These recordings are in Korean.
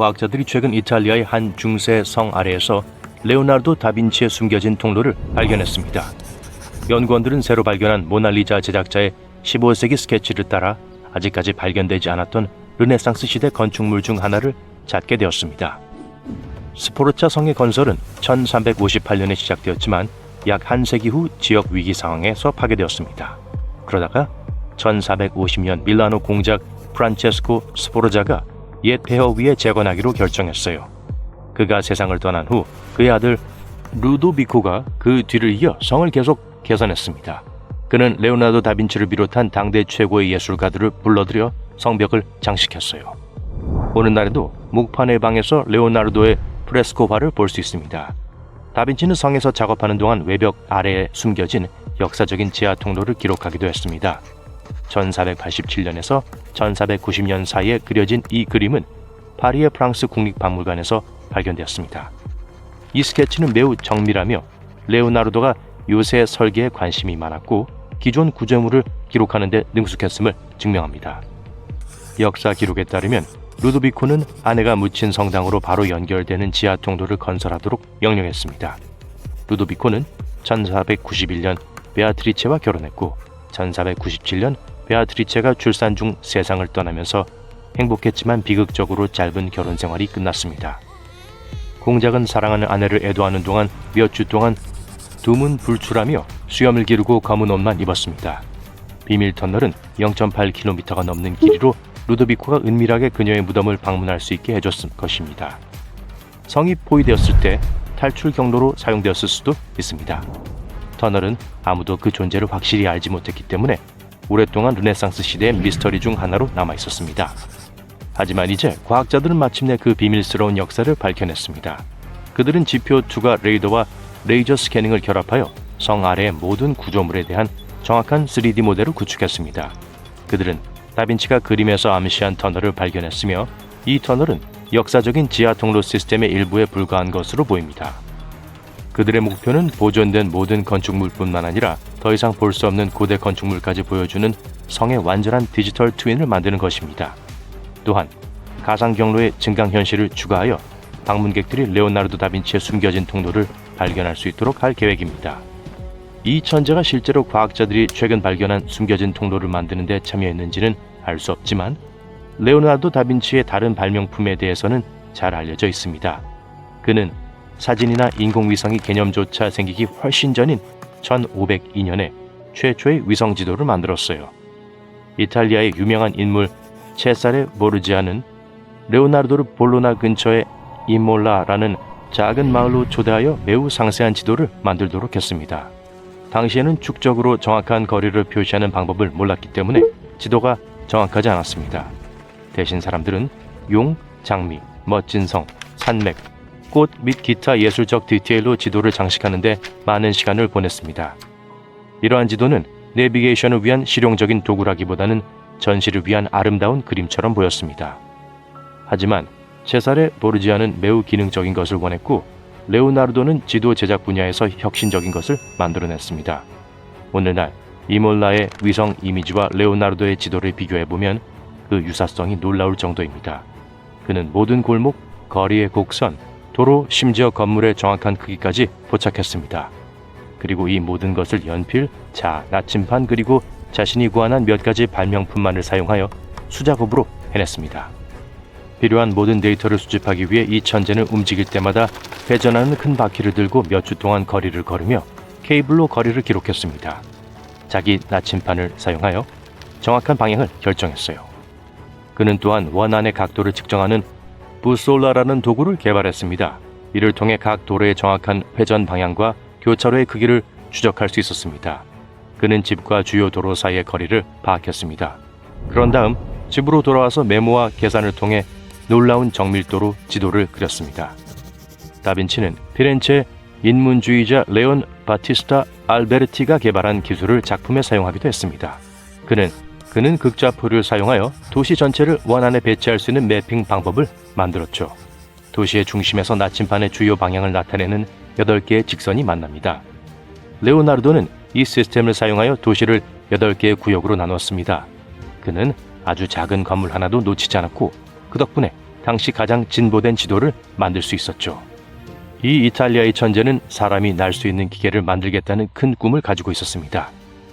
과학자들이 최근 이탈리아의 한 중세 성 아래에서 레오나르도 다빈치의 숨겨진 통로를 발견했습니다. 연구원들은 새로 발견한 모나리자 제작자의 15세기 스케치를 따라 아직까지 발견되지 않았던 르네상스 시대 건축물 중 하나를 찾게 되었습니다. 스포르차 성의 건설은 1358년에 시작되었지만 약 한 세기 후 지역 위기 상황에서 파괴되었습니다. 그러다가 1450년 밀라노 공작 프란체스코 스포르자가 옛 폐허 위에 재건하기로 결정했어요. 그가 세상을 떠난 후 그의 아들 루도비코가 그 뒤를 이어 성을 계속 개선했습니다. 그는 레오나르도 다빈치를 비롯한 당대 최고의 예술가들을 불러들여 성벽을 장식했어요. 오늘날에도 목판의 방에서 레오나르도의 프레스코화를 볼 수 있습니다. 다빈치는 성에서 작업하는 동안 외벽 아래에 숨겨진 역사적인 지하 통로를 기록하기도 했습니다. 1487년에서 1490년 사이에 그려진 이 그림은 파리의 프랑스 국립박물관에서 발견되었습니다. 이 스케치는 매우 정밀하며 레오나르도가 요새 설계에 관심이 많았고 기존 구조물을 기록하는 데 능숙했음을 증명합니다. 역사 기록에 따르면 루도비코는 아내가 묻힌 성당으로 바로 연결되는 지하 통로를 건설하도록 명령했습니다. 루도비코는 1491년 베아트리체와 결혼했고 1497년 베아트리체가 출산 중 세상을 떠나면서 행복했지만 비극적으로 짧은 결혼 생활이 끝났습니다. 공작은 사랑하는 아내를 애도하는 동안 몇 주 동안 두문불출하며 수염을 기르고 검은 옷만 입었습니다. 비밀 터널은 0.8km가 넘는 길이로 루도비코가 은밀하게 그녀의 무덤을 방문할 수 있게 해줬을 것입니다. 성이 포위되었을 때 탈출 경로로 사용되었을 수도 있습니다. 터널은 아무도 그 존재를 확실히 알지 못했기 때문에 오랫동안 르네상스 시대의 미스터리 중 하나로 남아 있었습니다. 하지만 이제 과학자들은 마침내 그 비밀스러운 역사를 밝혀냈습니다. 그들은 지표 투과 레이더와 레이저 스캐닝을 결합하여 성 아래의 모든 구조물에 대한 정확한 3D 모델을 구축했습니다. 그들은 다빈치가 그림에서 암시한 터널을 발견했으며 이 터널은 역사적인 지하 통로 시스템의 일부에 불과한 것으로 보입니다. 그들의 목표는 보존된 모든 건축물뿐만 아니라 더 이상 볼 수 없는 고대 건축물까지 보여주는 성의 완전한 디지털 트윈을 만드는 것입니다. 또한 가상 경로의 증강현실을 추가하여 방문객들이 레오나르도 다빈치의 숨겨진 통로를 발견할 수 있도록 할 계획입니다. 이 천재가 실제로 과학자들이 최근 발견한 숨겨진 통로를 만드는 데 참여했는지는 알 수 없지만 레오나르도 다빈치의 다른 발명품에 대해서는 잘 알려져 있습니다. 그는 사진이나 인공위성의 개념조차 생기기 훨씬 전인 1502년에 최초의 위성 지도를 만들었어요. 이탈리아의 유명한 인물 체사레 보르지아는 레오나르도를 볼로나 근처의 이몰라라는 작은 마을로 초대하여 매우 상세한 지도를 만들도록 했습니다. 당시에는 축적으로 정확한 거리를 표시하는 방법을 몰랐기 때문에 지도가 정확하지 않았습니다. 대신 사람들은 용, 장미, 멋진 성, 산맥, 꽃 및 기타 예술적 디테일로 지도를 장식하는 데 많은 시간을 보냈습니다. 이러한 지도는 내비게이션을 위한 실용적인 도구라기보다는 전시를 위한 아름다운 그림처럼 보였습니다. 하지만 체사레 보르지아는 매우 기능적인 것을 원했고 레오나르도는 지도 제작 분야에서 혁신적인 것을 만들어냈습니다. 오늘날 이몰라의 위성 이미지와 레오나르도의 지도를 비교해보면 그 유사성이 놀라울 정도입니다. 그는 모든 골목, 거리의 곡선, 도로, 심지어 건물의 정확한 크기까지 포착했습니다. 그리고 이 모든 것을 연필, 자, 나침반 그리고 자신이 구안한 몇 가지 발명품만을 사용하여 수작업으로 해냈습니다. 필요한 모든 데이터를 수집하기 위해 이 천재는 움직일 때마다 회전하는 큰 바퀴를 들고 몇 주 동안 거리를 걸으며 케이블로 거리를 기록했습니다. 자기 나침반을 사용하여 정확한 방향을 결정했어요. 그는 또한 원안의 각도를 측정하는 부솔라라는 도구를 개발했습니다. 이를 통해 각 도로의 정확한 회전 방향과 교차로의 크기를 추적할 수 있었습니다. 그는 집과 주요 도로 사이의 거리를 파악했습니다. 그런 다음 집으로 돌아와서 메모와 계산을 통해 놀라운 정밀도로 지도를 그렸습니다. 다빈치는 피렌체 인문주의자 레온 바티스타 알베르티가 개발한 기술을 작품에 사용하기도 했습니다. 그는 극좌표를 사용하여 도시 전체를 원안에 배치할 수 있는 매핑 방법을 만들었죠. 도시의 중심에서 나침반의 주요 방향을 나타내는 8개의 직선이 만납니다. 레오나르도는 이 시스템을 사용하여 도시를 8개의 구역으로 나눴습니다. 그는 아주 작은 건물 하나도 놓치지 않았고 그 덕분에 당시 가장 진보된 지도를 만들 수 있었죠. 이 이탈리아의 천재는 사람이 날 수 있는 기계를 만들겠다는 큰 꿈을 가지고 있었습니다.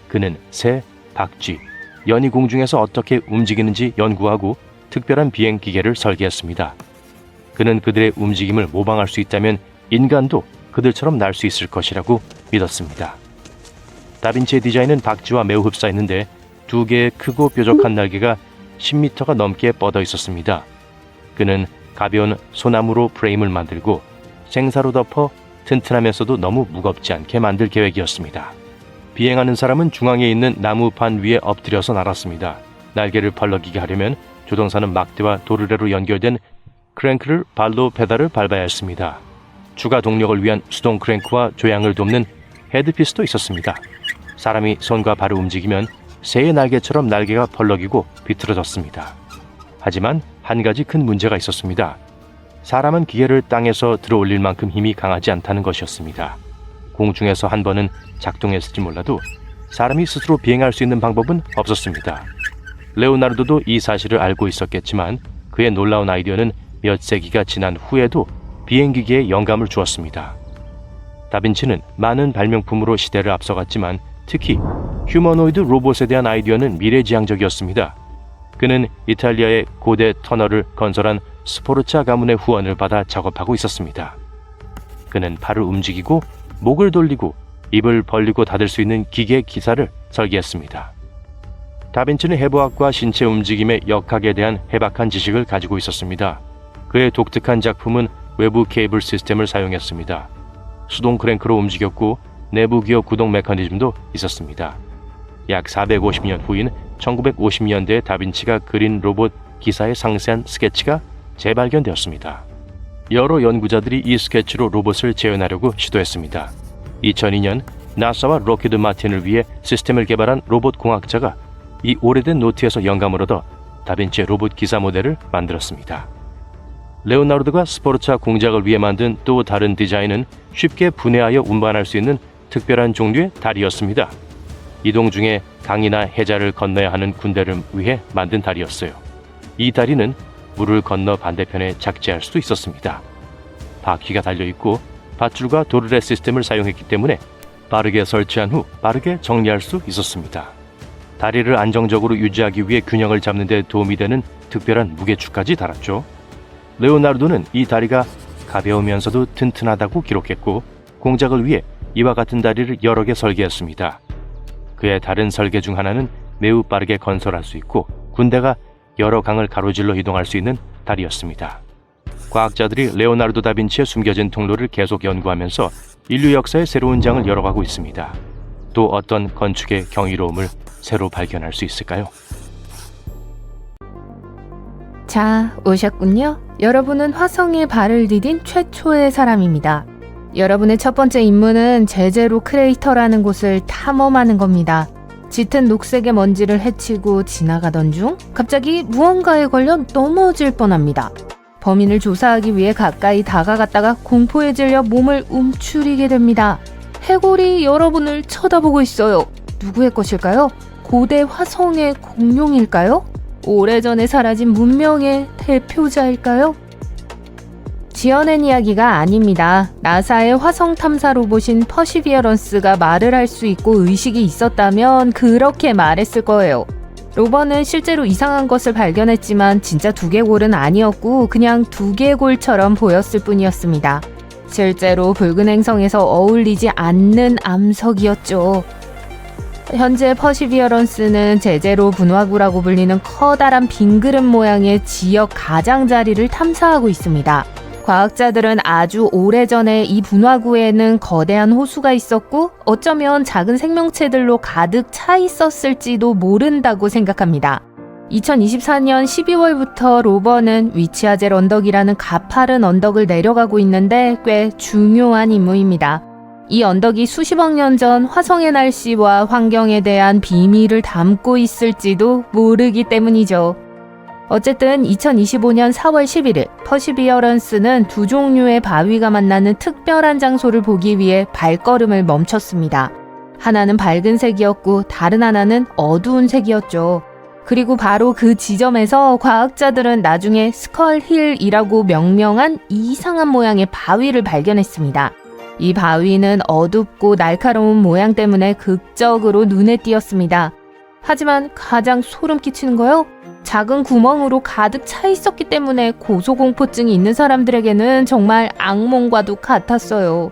그는 새, 박쥐, 연이 공중에서 어떻게 움직이는지 연구하고 특별한 비행 기계를 설계했습니다. 그는 그들의 움직임을 모방할 수 있다면 인간도 그들처럼 날 수 있을 것이라고 믿었습니다. 다빈치의 디자인은 박쥐와 매우 흡사했는데 두 개의 크고 뾰족한 날개가 10m가 넘게 뻗어 있었습니다. 그는 가벼운 소나무로 프레임을 만들고 생사로 덮어 튼튼하면서도 너무 무겁지 않게 만들 계획이었습니다. 비행하는 사람은 중앙에 있는 나무판 위에 엎드려서 날았습니다. 날개를 펄럭이게 하려면 조종사는 막대와 도르래로 연결된 크랭크를 발로 페달을 밟아야 했습니다. 추가 동력을 위한 수동 크랭크와 조향을 돕는 헤드피스도 있었습니다. 사람이 손과 발을 움직이면 새의 날개처럼 날개가 펄럭이고 비틀어졌습니다. 하지만 한 가지 큰 문제가 있었습니다. 사람은 기계를 땅에서 들어올릴 만큼 힘이 강하지 않다는 것이었습니다. 공중에서 한 번은 작동했을지 몰라도 사람이 스스로 비행할 수 있는 방법은 없었습니다. 레오나르도도 이 사실을 알고 있었겠지만 그의 놀라운 아이디어는 몇 세기가 지난 후에도 비행기계에 영감을 주었습니다. 다빈치는 많은 발명품으로 시대를 앞서갔지만 특히 휴머노이드 로봇에 대한 아이디어는 미래지향적이었습니다. 그는 이탈리아의 고대 터널을 건설한 스포르차 가문의 후원을 받아 작업하고 있었습니다. 그는 팔을 움직이고 목을 돌리고 입을 벌리고 닫을 수 있는 기계 기사를 설계했습니다. 다빈치는 해부학과 신체 움직임의 역학에 대한 해박한 지식을 가지고 있었습니다. 그의 독특한 작품은 외부 케이블 시스템을 사용했습니다. 수동 크랭크로 움직였고 내부 기어 구동 메커니즘도 있었습니다. 약 450년 후인 1950년대에 다빈치가 그린 로봇 기사의 상세한 스케치가 재발견되었습니다. 여러 연구자들이 이 스케치로 로봇을 재현하려고 시도했습니다. 2002년 나사와 록히드 마틴을 위해 시스템을 개발한 로봇 공학자가 이 오래된 노트에서 영감을 얻어 다빈치의 로봇 기사 모델을 만들었습니다. 레오나르도가 스포르차 공작을 위해 만든 또 다른 디자인은 쉽게 분해하여 운반할 수 있는 특별한 종류의 다리였습니다. 이동 중에 강이나 해자를 건너야 하는 군대를 위해 만든 다리였어요. 이 다리는 물을 건너 반대편에 착지할 수 있었습니다. 바퀴가 달려있고 밧줄과 도르래 시스템을 사용했기 때문에 빠르게 설치한 후 빠르게 정리할 수 있었습니다. 다리를 안정적으로 유지하기 위해 균형을 잡는 데 도움이 되는 특별한 무게추까지 달았죠. 레오나르도는 이 다리가 가벼우면서도 튼튼하다고 기록했고 공작을 위해 이와 같은 다리를 여러 개 설계했습니다. 그의 다른 설계 중 하나는 매우 빠르게 건설할 수 있고 군대가 여러 강을 가로질러 이동할 수 있는 다리였습니다. 과학자들이 레오나르도 다빈치의 숨겨진 통로를 계속 연구하면서 인류 역사의 새로운 장을 열어가고 있습니다. 또 어떤 건축의 경이로움을 새로 발견할 수 있을까요? 자, 오셨군요. 여러분은 화성에 발을 디딘 최초의 사람입니다. 여러분의 첫 번째 임무는 제제로 크레이터라는 곳을 탐험하는 겁니다. 짙은 녹색의 먼지를 헤치고 지나가던 중 갑자기 무언가에 걸려 넘어질 뻔합니다. 범인을 조사하기 위해 가까이 다가갔다가 공포에 질려 몸을 움츠리게 됩니다. 해골이 여러분을 쳐다보고 있어요. 누구의 것일까요? 고대 화성의 공룡일까요? 오래전에 사라진 문명의 대표자일까요? 지어낸 이야기가 아닙니다. 나사의 화성 탐사 로봇인 퍼시비어런스가 말을 할 수 있고 의식이 있었다면 그렇게 말했을 거예요. 로버는 실제로 이상한 것을 발견했지만 진짜 두개골은 아니었고 그냥 두개골처럼 보였을 뿐이었습니다. 실제로 붉은 행성에서 어울리지 않는 암석이었죠. 현재 퍼시비어런스는 제제로 분화구라고 불리는 커다란 빙그릇 모양의 지역 가장자리를 탐사하고 있습니다. 과학자들은 아주 오래전에 이 분화구에는 거대한 호수가 있었고 어쩌면 작은 생명체들로 가득 차 있었을지도 모른다고 생각합니다. 2024년 12월부터 로버는 위치아젤 언덕이라는 가파른 언덕을 내려가고 있는데 꽤 중요한 임무입니다. 이 언덕이 수십억 년 전 화성의 날씨와 환경에 대한 비밀을 담고 있을지도 모르기 때문이죠. 어쨌든 2025년 4월 11일 퍼시비어런스는 두 종류의 바위가 만나는 특별한 장소를 보기 위해 발걸음을 멈췄습니다. 하나는 밝은 색이었고 다른 하나는 어두운 색이었죠. 그리고 바로 그 지점에서 과학자들은 나중에 스컬힐이라고 명명한 이상한 모양의 바위를 발견했습니다. 이 바위는 어둡고 날카로운 모양 때문에 극적으로 눈에 띄었습니다. 하지만 가장 소름 끼치는 거요? 작은 구멍으로 가득 차 있었기 때문에 고소공포증이 있는 사람들에게는 정말 악몽과도 같았어요.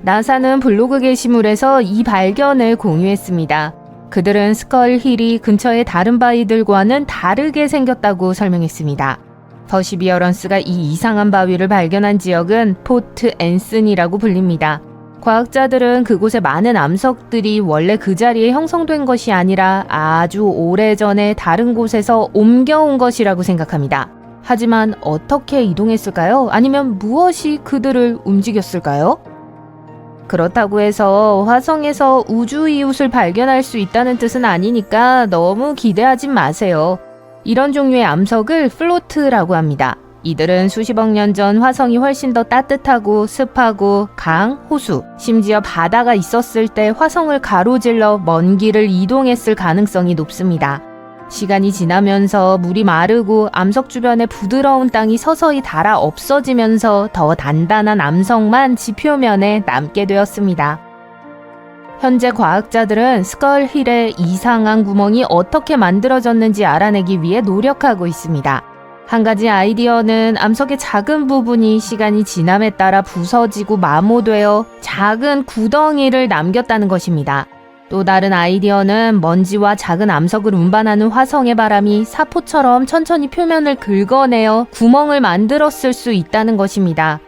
나사는 블로그 게시물에서 이 발견을 공유했습니다. 그들은 스컬힐이 근처의 다른 바위들과는 다르게 생겼다고 설명했습니다. 퍼시비어런스가 이 이상한 바위를 발견한 지역은 포트 앤슨이라고 불립니다. 과학자들은 그곳에 많은 암석들이 원래 그 자리에 형성된 것이 아니라 아주 오래전에 다른 곳에서 옮겨온 것이라고 생각합니다. 하지만 어떻게 이동했을까요? 아니면 무엇이 그들을 움직였을까요? 그렇다고 해서 화성에서 우주 이웃을 발견할 수 있다는 뜻은 아니니까 너무 기대하지 마세요. 이런 종류의 암석을 플로트라고 합니다. 이들은 수십억 년 전 화성이 훨씬 더 따뜻하고 습하고 강, 호수, 심지어 바다가 있었을 때 화성을 가로질러 먼 길을 이동했을 가능성이 높습니다. 시간이 지나면서 물이 마르고 암석 주변에 부드러운 땅이 서서히 닳아 없어지면서 더 단단한 암석만 지표면에 남게 되었습니다. 현재 과학자들은 스컬힐의 이상한 구멍이 어떻게 만들어졌는지 알아내기 위해 노력하고 있습니다. 한 가지 아이디어는 암석의 작은 부분이 시간이 지남에 따라 부서지고 마모되어 작은 구덩이를 남겼다는 것입니다. 또 다른 아이디어는 먼지와 작은 암석을 운반하는 화성의 바람이 사포처럼 천천히 표면을 긁어내어 구멍을 만들었을 수 있다는 것입니다.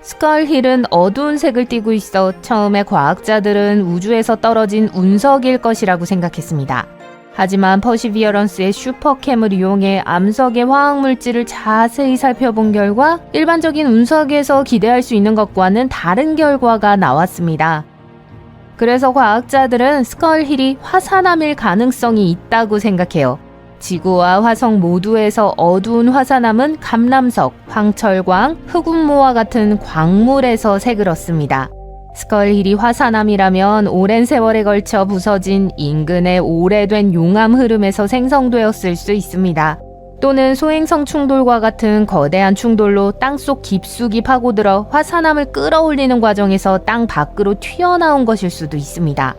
스컬힐은 어두운 색을 띠고 있어 처음에 과학자들은 우주에서 떨어진 운석일 것이라고 생각했습니다. 하지만 퍼시비어런스의 슈퍼캠을 이용해 암석의 화학물질을 자세히 살펴본 결과 일반적인 운석에서 기대할 수 있는 것과는 다른 결과가 나왔습니다. 그래서 과학자들은 스컬힐이 화산암일 가능성이 있다고 생각해요. 지구와 화성 모두에서 어두운 화산암은 감람석, 황철광, 흑운모와 같은 광물에서 색을 얻습니다. 스컬힐이 화산암이라면 오랜 세월에 걸쳐 부서진 인근의 오래된 용암 흐름에서 생성되었을 수 있습니다. 또는 소행성 충돌과 같은 거대한 충돌로 땅속 깊숙이 파고들어 화산암을 끌어올리는 과정에서 땅 밖으로 튀어나온 것일 수도 있습니다.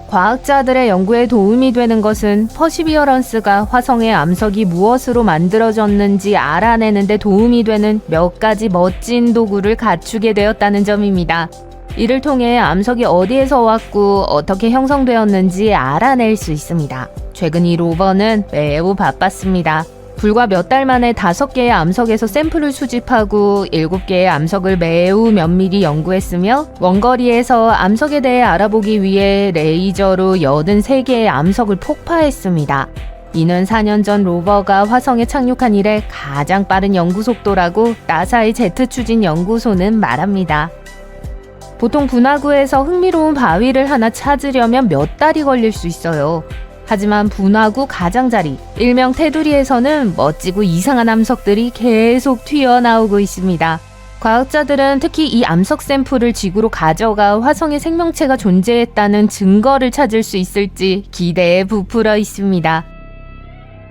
과학자들의 연구에 도움이 되는 것은 퍼시비어런스가 화성의 암석이 무엇으로 만들어졌는지 알아내는 데 도움이 되는 몇 가지 멋진 도구를 갖추게 되었다는 점입니다. 이를 통해 암석이 어디에서 왔고 어떻게 형성되었는지 알아낼 수 있습니다. 최근 이 로버는 매우 바빴습니다. 불과 몇 달 만에 5개의 암석에서 샘플을 수집하고 7개의 암석을 매우 면밀히 연구했으며 원거리에서 암석에 대해 알아보기 위해 레이저로 83개의 암석을 폭파했습니다. 이는 4년 전 로버가 화성에 착륙한 이래 가장 빠른 연구 속도라고 나사의 제트 추진 연구소는 말합니다. 보통 분화구에서 흥미로운 바위를 하나 찾으려면 몇 달이 걸릴 수 있어요. 하지만 분화구 가장자리, 일명 테두리에서는 멋지고 이상한 암석들이 계속 튀어나오고 있습니다. 과학자들은 특히 이 암석 샘플을 지구로 가져가 화성에 생명체가 존재했다는 증거를 찾을 수 있을지 기대에 부풀어 있습니다.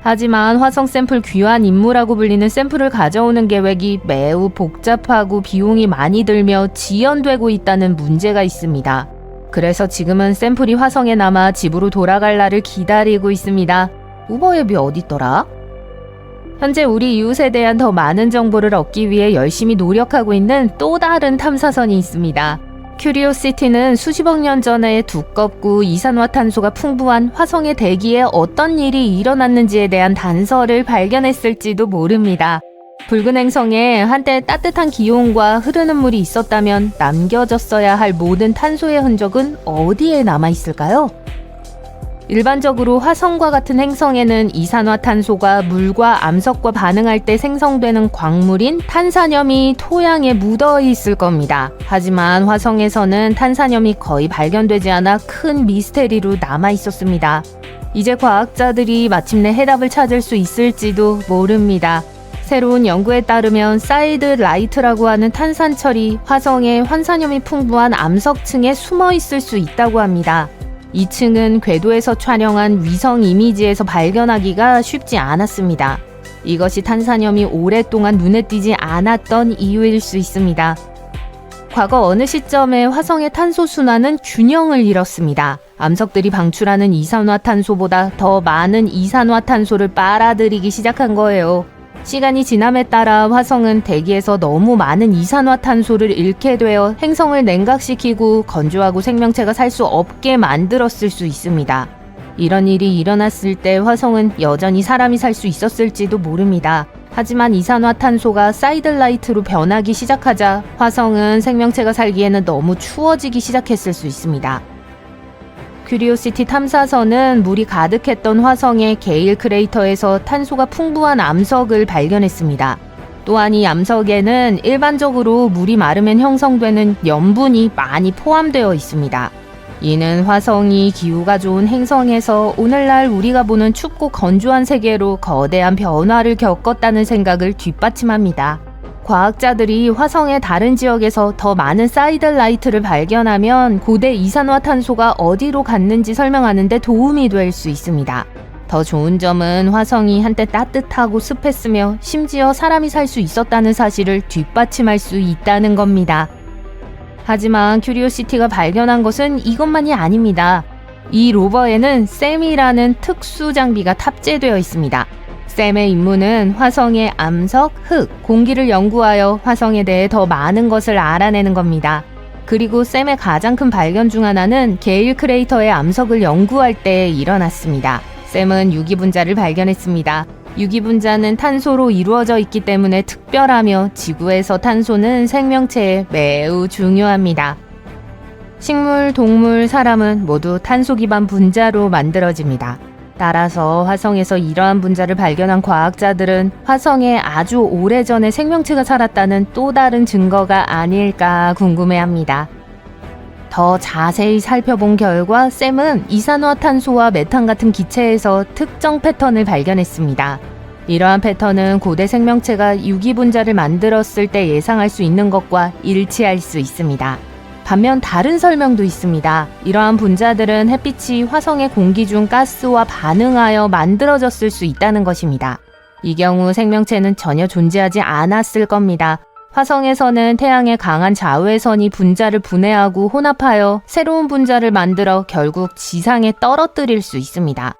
하지만 화성 샘플 귀환 임무라고 불리는 샘플을 가져오는 계획이 매우 복잡하고 비용이 많이 들며 지연되고 있다는 문제가 있습니다. 그래서 지금은 샘플이 화성에 남아 집으로 돌아갈 날을 기다리고 있습니다. 우버앱이 어딨더라? 현재 우리 이웃에 대한 더 많은 정보를 얻기 위해 열심히 노력하고 있는 또 다른 탐사선이 있습니다. 큐리오시티는 수십억 년 전에 두껍고 이산화탄소가 풍부한 화성의 대기에 어떤 일이 일어났는지에 대한 단서를 발견했을지도 모릅니다. 붉은 행성에 한때 따뜻한 기온과 흐르는 물이 있었다면 남겨졌어야 할 모든 탄소의 흔적은 어디에 남아있을까요? 일반적으로 화성과 같은 행성에는 이산화탄소가 물과 암석과 반응할 때 생성되는 광물인 탄산염이 토양에 묻어 있을 겁니다. 하지만 화성에서는 탄산염이 거의 발견되지 않아 큰 미스테리로 남아 있었습니다. 이제 과학자들이 마침내 해답을 찾을 수 있을지도 모릅니다. 새로운 연구에 따르면 사이드 라이트라고 하는 탄산철이 화성에 환산염이 풍부한 암석층에 숨어 있을 수 있다고 합니다. 2층은 궤도에서 촬영한 위성 이미지에서 발견하기가 쉽지 않았습니다. 이것이 탄산염이 오랫동안 눈에 띄지 않았던 이유일 수 있습니다. 과거 어느 시점에 화성의 탄소 순환은 균형을 잃었습니다. 암석들이 방출하는 이산화탄소보다 더 많은 이산화탄소를 빨아들이기 시작한 거예요. 시간이 지남에 따라 화성은 대기에서 너무 많은 이산화탄소를 잃게 되어 행성을 냉각시키고 건조하고 생명체가 살 수 없게 만들었을 수 있습니다. 이런 일이 일어났을 때 화성은 여전히 사람이 살 수 있었을지도 모릅니다. 하지만 이산화탄소가 사이들라이트로 변하기 시작하자 화성은 생명체가 살기에는 너무 추워지기 시작했을 수 있습니다. 큐리오시티 탐사선은 물이 가득했던 화성의 게일 크레이터에서 탄소가 풍부한 암석을 발견했습니다. 또한 이 암석에는 일반적으로 물이 마르면 형성되는 염분이 많이 포함되어 있습니다. 이는 화성이 기후가 좋은 행성에서 오늘날 우리가 보는 춥고 건조한 세계로 거대한 변화를 겪었다는 생각을 뒷받침합니다. 과학자들이 화성의 다른 지역에서 더 많은 사이들라이트를 발견하면 고대 이산화탄소가 어디로 갔는지 설명하는 데 도움이 될 수 있습니다. 더 좋은 점은 화성이 한때 따뜻하고 습했으며 심지어 사람이 살 수 있었다는 사실을 뒷받침할 수 있다는 겁니다. 하지만 큐리오시티가 발견한 것은 이것만이 아닙니다. 이 로버에는 샘이라는 특수 장비가 탑재되어 있습니다. 샘의 임무는 화성의 암석, 흙, 공기를 연구하여 화성에 대해 더 많은 것을 알아내는 겁니다. 그리고 샘의 가장 큰 발견 중 하나는 게일 크레이터의 암석을 연구할 때 일어났습니다. 샘은 유기분자를 발견했습니다. 유기분자는 탄소로 이루어져 있기 때문에 특별하며 지구에서 탄소는 생명체에 매우 중요합니다. 식물, 동물, 사람은 모두 탄소 기반 분자로 만들어집니다. 따라서 화성에서 이러한 분자를 발견한 과학자들은 화성에 아주 오래전에 생명체가 살았다는 또 다른 증거가 아닐까 궁금해합니다. 더 자세히 살펴본 결과 샘은 이산화탄소와 메탄 같은 기체에서 특정 패턴을 발견했습니다. 이러한 패턴은 고대 생명체가 유기분자를 만들었을 때 예상할 수 있는 것과 일치할 수 있습니다. 반면 다른 설명도 있습니다. 이러한 분자들은 햇빛이 화성의 공기 중 가스와 반응하여 만들어졌을 수 있다는 것입니다. 이 경우 생명체는 전혀 존재하지 않았을 겁니다. 화성에서는 태양의 강한 자외선이 분자를 분해하고 혼합하여 새로운 분자를 만들어 결국 지상에 떨어뜨릴 수 있습니다.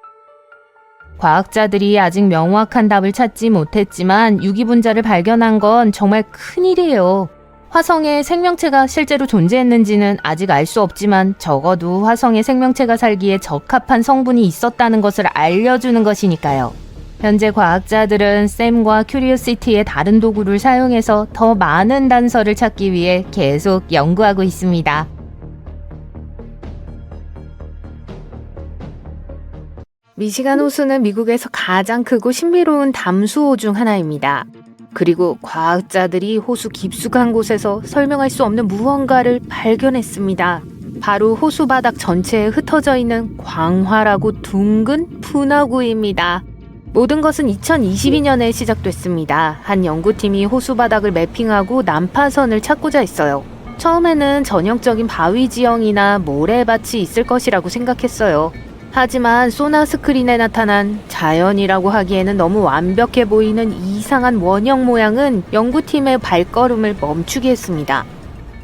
과학자들이 아직 명확한 답을 찾지 못했지만 유기분자를 발견한 건 정말 큰일이에요. 화성에 생명체가 실제로 존재했는지는 아직 알 수 없지만 적어도 화성에 생명체가 살기에 적합한 성분이 있었다는 것을 알려주는 것이니까요. 현재 과학자들은 샘과 큐리오시티의 다른 도구를 사용해서 더 많은 단서를 찾기 위해 계속 연구하고 있습니다. 미시간 호수는 미국에서 가장 크고 신비로운 담수호 중 하나입니다. 그리고 과학자들이 호수 깊숙한 곳에서 설명할 수 없는 무언가를 발견했습니다. 바로 호수 바닥 전체에 흩어져 있는 광활하고 둥근 분화구입니다. 모든 것은 2022년에 시작됐습니다. 한 연구팀이 호수 바닥을 매핑하고 난파선을 찾고자 했어요. 처음에는 전형적인 바위 지형이나 모래밭이 있을 것이라고 생각했어요. 하지만 소나 스크린에 나타난 자연이라고 하기에는 너무 완벽해 보이는 이상한 원형 모양은 연구팀의 발걸음을 멈추게 했습니다.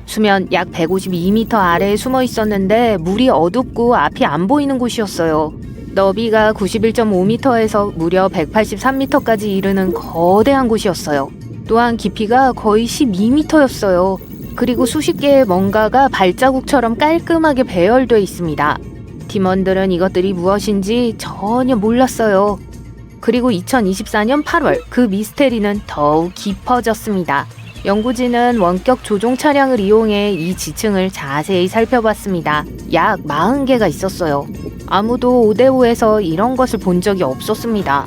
수면 약 152m 아래에 숨어 있었는데 물이 어둡고 앞이 안 보이는 곳이었어요. 너비가 91.5m에서 무려 183m까지 이르는 거대한 곳이었어요. 또한 깊이가 거의 12m였어요. 그리고 수십 개의 뭔가가 발자국처럼 깔끔하게 배열돼 있습니다. 팀원들은 이것들이 무엇인지 전혀 몰랐어요. 그리고 2024년 8월 그 미스테리는 더욱 깊어졌습니다. 연구진은 원격 조종 차량을 이용해 이 지층을 자세히 살펴봤습니다. 약 40개가 있었어요. 아무도 오데오에서 이런 것을 본 적이 없었습니다.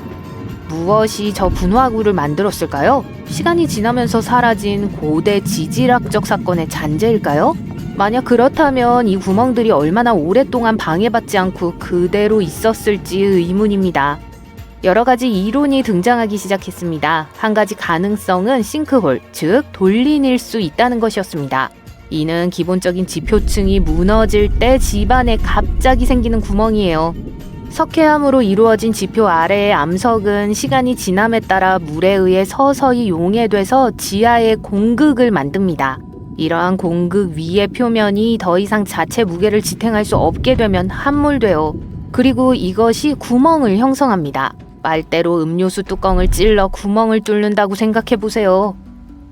무엇이 저 분화구를 만들었을까요? 시간이 지나면서 사라진 고대 지질학적 사건의 잔재일까요? 만약 그렇다면 이 구멍들이 얼마나 오랫동안 방해받지 않고 그대로 있었을지 의문입니다. 여러 가지 이론이 등장하기 시작했습니다. 한 가지 가능성은 싱크홀, 즉 돌린일 수 있다는 것이었습니다. 이는 기본적인 지표층이 무너질 때 집안에 갑자기 생기는 구멍이에요. 석회암으로 이루어진 지표 아래의 암석은 시간이 지남에 따라 물에 의해 서서히 용해돼서 지하에 공극을 만듭니다. 이러한 공극 위의 표면이 더 이상 자체 무게를 지탱할 수 없게 되면 함몰돼요. 그리고 이것이 구멍을 형성합니다. 빨대로 음료수 뚜껑을 찔러 구멍을 뚫는다고 생각해보세요.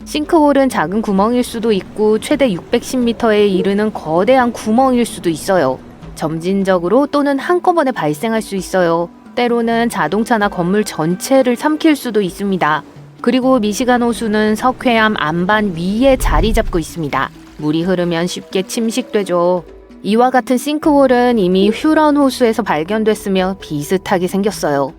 싱크홀은 작은 구멍일 수도 있고 최대 610m에 이르는 거대한 구멍일 수도 있어요. 점진적으로 또는 한꺼번에 발생할 수 있어요. 때로는 자동차나 건물 전체를 삼킬 수도 있습니다. 그리고 미시간 호수는 석회암 안반 위에 자리 잡고 있습니다. 물이 흐르면 쉽게 침식되죠. 이와 같은 싱크홀은 이미 휴런 호수에서 발견됐으며 비슷하게 생겼어요.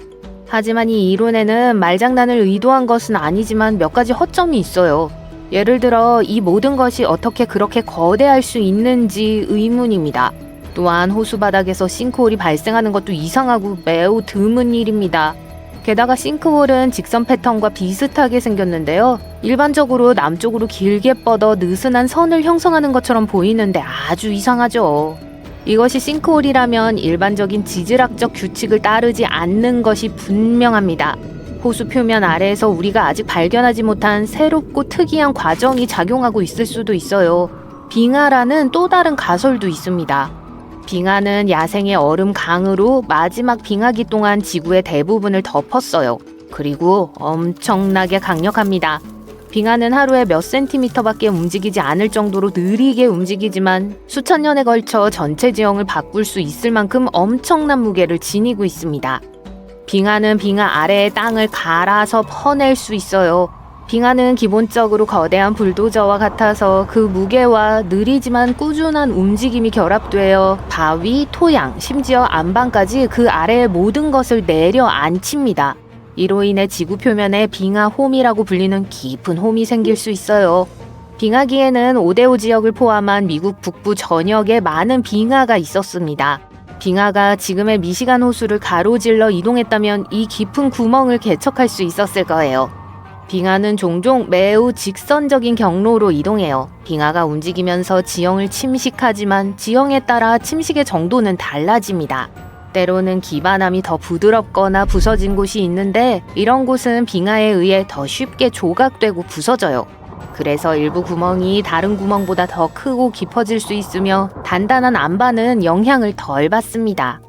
하지만 이 이론에는 말장난을 의도한 것은 아니지만 몇 가지 허점이 있어요. 예를 들어 이 모든 것이 어떻게 그렇게 거대할 수 있는지 의문입니다. 또한 호수 바닥에서 싱크홀이 발생하는 것도 이상하고 매우 드문 일입니다. 게다가 싱크홀은 직선 패턴과 비슷하게 생겼는데요. 일반적으로 남쪽으로 길게 뻗어 느슨한 선을 형성하는 것처럼 보이는데 아주 이상하죠. 이것이 싱크홀이라면 일반적인 지질학적 규칙을 따르지 않는 것이 분명합니다. 호수 표면 아래에서 우리가 아직 발견하지 못한 새롭고 특이한 과정이 작용하고 있을 수도 있어요. 빙하라는 또 다른 가설도 있습니다. 빙하는 야생의 얼음 강으로 마지막 빙하기 동안 지구의 대부분을 덮었어요. 그리고 엄청나게 강력합니다. 빙하는 하루에 몇 센티미터밖에 움직이지 않을 정도로 느리게 움직이지만 수천 년에 걸쳐 전체 지형을 바꿀 수 있을 만큼 엄청난 무게를 지니고 있습니다. 빙하는 빙하 아래의 땅을 갈아서 퍼낼 수 있어요. 빙하는 기본적으로 거대한 불도저와 같아서 그 무게와 느리지만 꾸준한 움직임이 결합되어 바위, 토양, 심지어 안방까지 그 아래의 모든 것을 내려앉힙니다. 이로 인해 지구 표면에 빙하 홈이라고 불리는 깊은 홈이 생길 수 있어요. 빙하기에는 오데오 지역을 포함한 미국 북부 전역에 많은 빙하가 있었습니다. 빙하가 지금의 미시간 호수를 가로질러 이동했다면 이 깊은 구멍을 개척할 수 있었을 거예요. 빙하는 종종 매우 직선적인 경로로 이동해요. 빙하가 움직이면서 지형을 침식하지만 지형에 따라 침식의 정도는 달라집니다. 때로는 기반함이 더 부드럽거나 부서진 곳이 있는데 이런 곳은 빙하에 의해 더 쉽게 조각되고 부서져요. 그래서 일부 구멍이 다른 구멍보다 더 크고 깊어질 수 있으며 단단한 안반은 영향을 덜 받습니다.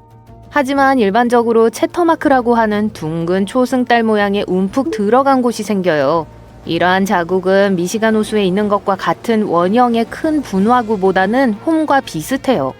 하지만 일반적으로 채터마크라고 하는 둥근 초승달 모양의 움푹 들어간 곳이 생겨요. 이러한 자국은 미시간 호수에 있는 것과 같은 원형의 큰 분화구보다는 홈과 비슷해요.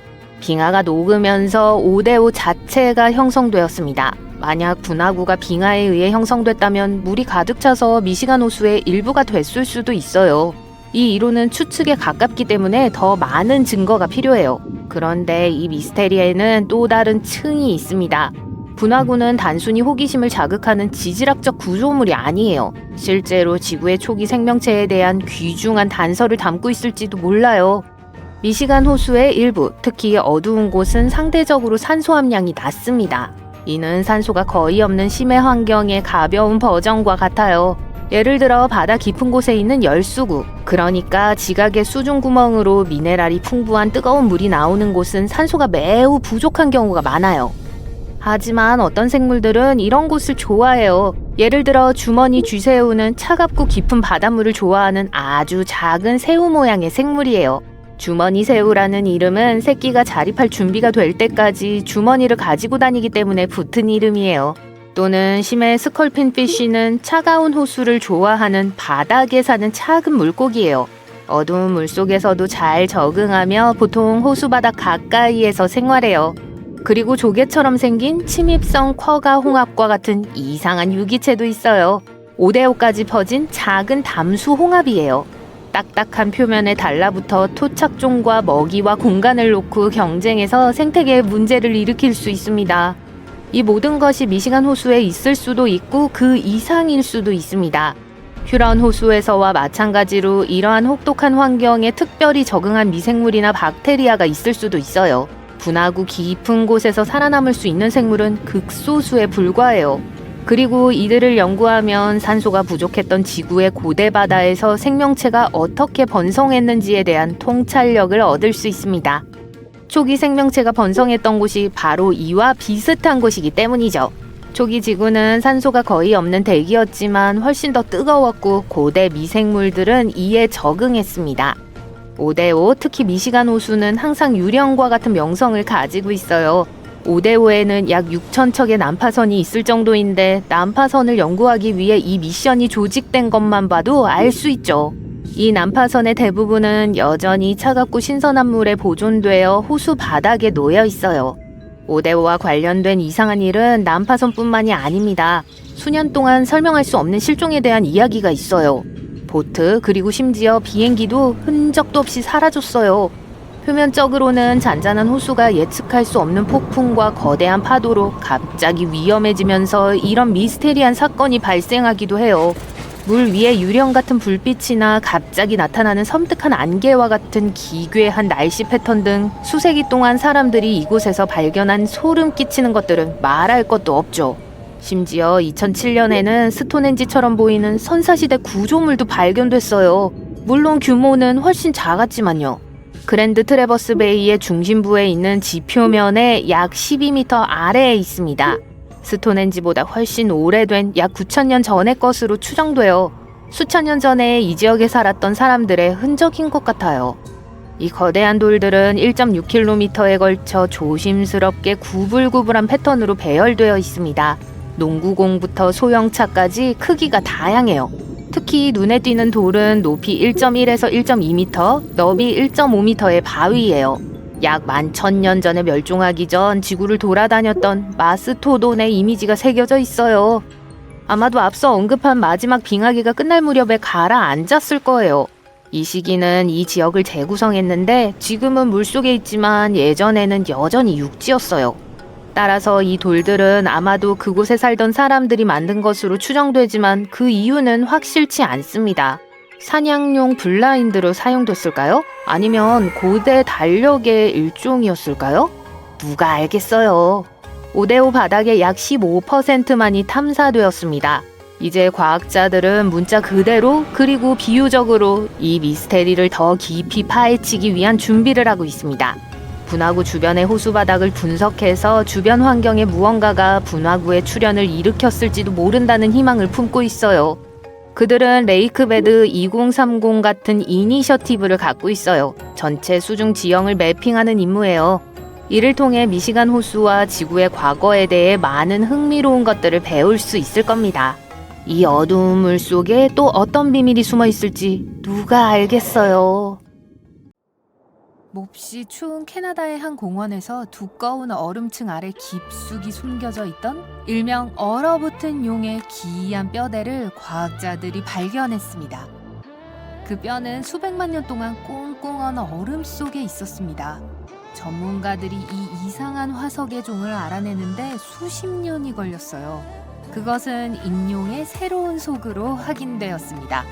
빙하가 녹으면서 오데오 자체가 형성되었습니다. 만약 분화구가 빙하에 의해 형성됐다면 물이 가득 차서 미시간 호수의 일부가 됐을 수도 있어요. 이 이론은 추측에 가깝기 때문에 더 많은 증거가 필요해요. 그런데 이 미스테리에는 또 다른 층이 있습니다. 분화구는 단순히 호기심을 자극하는 지질학적 구조물이 아니에요. 실제로 지구의 초기 생명체에 대한 귀중한 단서를 담고 있을지도 몰라요. 미시간 호수의 일부, 특히 어두운 곳은 상대적으로 산소 함량이 낮습니다. 이는 산소가 거의 없는 심해 환경의 가벼운 버전과 같아요. 예를 들어 바다 깊은 곳에 있는 열수구, 그러니까 지각의 수중 구멍으로 미네랄이 풍부한 뜨거운 물이 나오는 곳은 산소가 매우 부족한 경우가 많아요. 하지만 어떤 생물들은 이런 곳을 좋아해요. 예를 들어 주머니 쥐새우는 차갑고 깊은 바닷물을 좋아하는 아주 작은 새우 모양의 생물이에요. 주머니 새우라는 이름은 새끼가 자립할 준비가 될 때까지 주머니를 가지고 다니기 때문에 붙은 이름이에요. 또는 심해 스컬핀 피쉬는 차가운 호수를 좋아하는 바닥에 사는 작은 물고기예요. 어두운 물속에서도 잘 적응하며 보통 호수 바닥 가까이에서 생활해요. 그리고 조개처럼 생긴 침입성 쿼가 홍합과 같은 이상한 유기체도 있어요. 5대5까지 퍼진 작은 담수 홍합이에요. 딱딱한 표면에 달라붙어 토착종과 먹이와 공간을 놓고 경쟁해서 생태계에 문제를 일으킬 수 있습니다. 이 모든 것이 미시간 호수에 있을 수도 있고 그 이상일 수도 있습니다. 휴런 호수에서와 마찬가지로 이러한 혹독한 환경에 특별히 적응한 미생물이나 박테리아가 있을 수도 있어요. 분화구 깊은 곳에서 살아남을 수 있는 생물은 극소수에 불과해요. 그리고 이들을 연구하면 산소가 부족했던 지구의 고대 바다에서 생명체가 어떻게 번성했는지에 대한 통찰력을 얻을 수 있습니다. 초기 생명체가 번성했던 곳이 바로 이와 비슷한 곳이기 때문이죠. 초기 지구는 산소가 거의 없는 대기였지만 훨씬 더 뜨거웠고 고대 미생물들은 이에 적응했습니다. 5대5, 특히 미시간 호수는 항상 유령과 같은 명성을 가지고 있어요. 5대5에는 약 6,000척의 난파선이 있을 정도인데 난파선을 연구하기 위해 이 미션이 조직된 것만 봐도 알 수 있죠. 이 난파선의 대부분은 여전히 차갑고 신선한 물에 보존되어 호수 바닥에 놓여 있어요. 5대5와 관련된 이상한 일은 난파선뿐만이 아닙니다. 수년 동안 설명할 수 없는 실종에 대한 이야기가 있어요. 보트 그리고 심지어 비행기도 흔적도 없이 사라졌어요. 표면적으로는 잔잔한 호수가 예측할 수 없는 폭풍과 거대한 파도로 갑자기 위험해지면서 이런 미스테리한 사건이 발생하기도 해요. 물 위에 유령 같은 불빛이나 갑자기 나타나는 섬뜩한 안개와 같은 기괴한 날씨 패턴 등 수세기 동안 사람들이 이곳에서 발견한 소름 끼치는 것들은 말할 것도 없죠. 심지어 2007년에는 스톤헨지처럼 보이는 선사시대 구조물도 발견됐어요. 물론 규모는 훨씬 작았지만요. 그랜드 트래버스 베이의 중심부에 있는 지표면의 약 12m 아래에 있습니다. 스톤헨지보다 훨씬 오래된 약 9,000년 전의 것으로 추정돼요. 수천 년 전에 이 지역에 살았던 사람들의 흔적인 것 같아요. 이 거대한 돌들은 1.6km에 걸쳐 조심스럽게 구불구불한 패턴으로 배열되어 있습니다. 농구공부터 소형차까지 크기가 다양해요. 특히 눈에 띄는 돌은 높이 1.1에서 1.2m, 너비 1.5m의 바위예요. 약 11,000년 전에 멸종하기 전 지구를 돌아다녔던 마스토돈의 이미지가 새겨져 있어요. 아마도 앞서 언급한 마지막 빙하기가 끝날 무렵에 가라앉았을 거예요. 이 시기는 이 지역을 재구성했는데 지금은 물속에 있지만 예전에는 여전히 육지였어요. 따라서 이 돌들은 아마도 그곳에 살던 사람들이 만든 것으로 추정되지만 그 이유는 확실치 않습니다. 사냥용 블라인드로 사용됐을까요? 아니면 고대 달력의 일종이었을까요? 누가 알겠어요. 5대5 바닥의 약 15%만이 탐사되었습니다. 이제 과학자들은 문자 그대로 그리고 비유적으로 이 미스테리를 더 깊이 파헤치기 위한 준비를 하고 있습니다. 분화구 주변의 호수 바닥을 분석해서 주변 환경에 무언가가 분화구의 출현을 일으켰을지도 모른다는 희망을 품고 있어요. 그들은 레이크베드 2030 같은 이니셔티브를 갖고 있어요. 전체 수중 지형을 매핑하는 임무예요. 이를 통해 미시간 호수와 지구의 과거에 대해 많은 흥미로운 것들을 배울 수 있을 겁니다. 이 어두운 물 속에 또 어떤 비밀이 숨어 있을지 누가 알겠어요. 몹시 추운 캐나다의 한 공원에서 두꺼운 얼음층 아래 깊숙이 숨겨져 있던 일명 얼어붙은 용의 기이한 뼈대를 과학자들이 발견했습니다. 그 뼈는 수백만 년 동안 꽁꽁 얼은 얼음 속에 있었습니다. 전문가들이 이 이상한 화석의 종을 알아내는데 수십 년이 걸렸어요. 그것은 익룡의 새로운 속으로 확인되었습니다.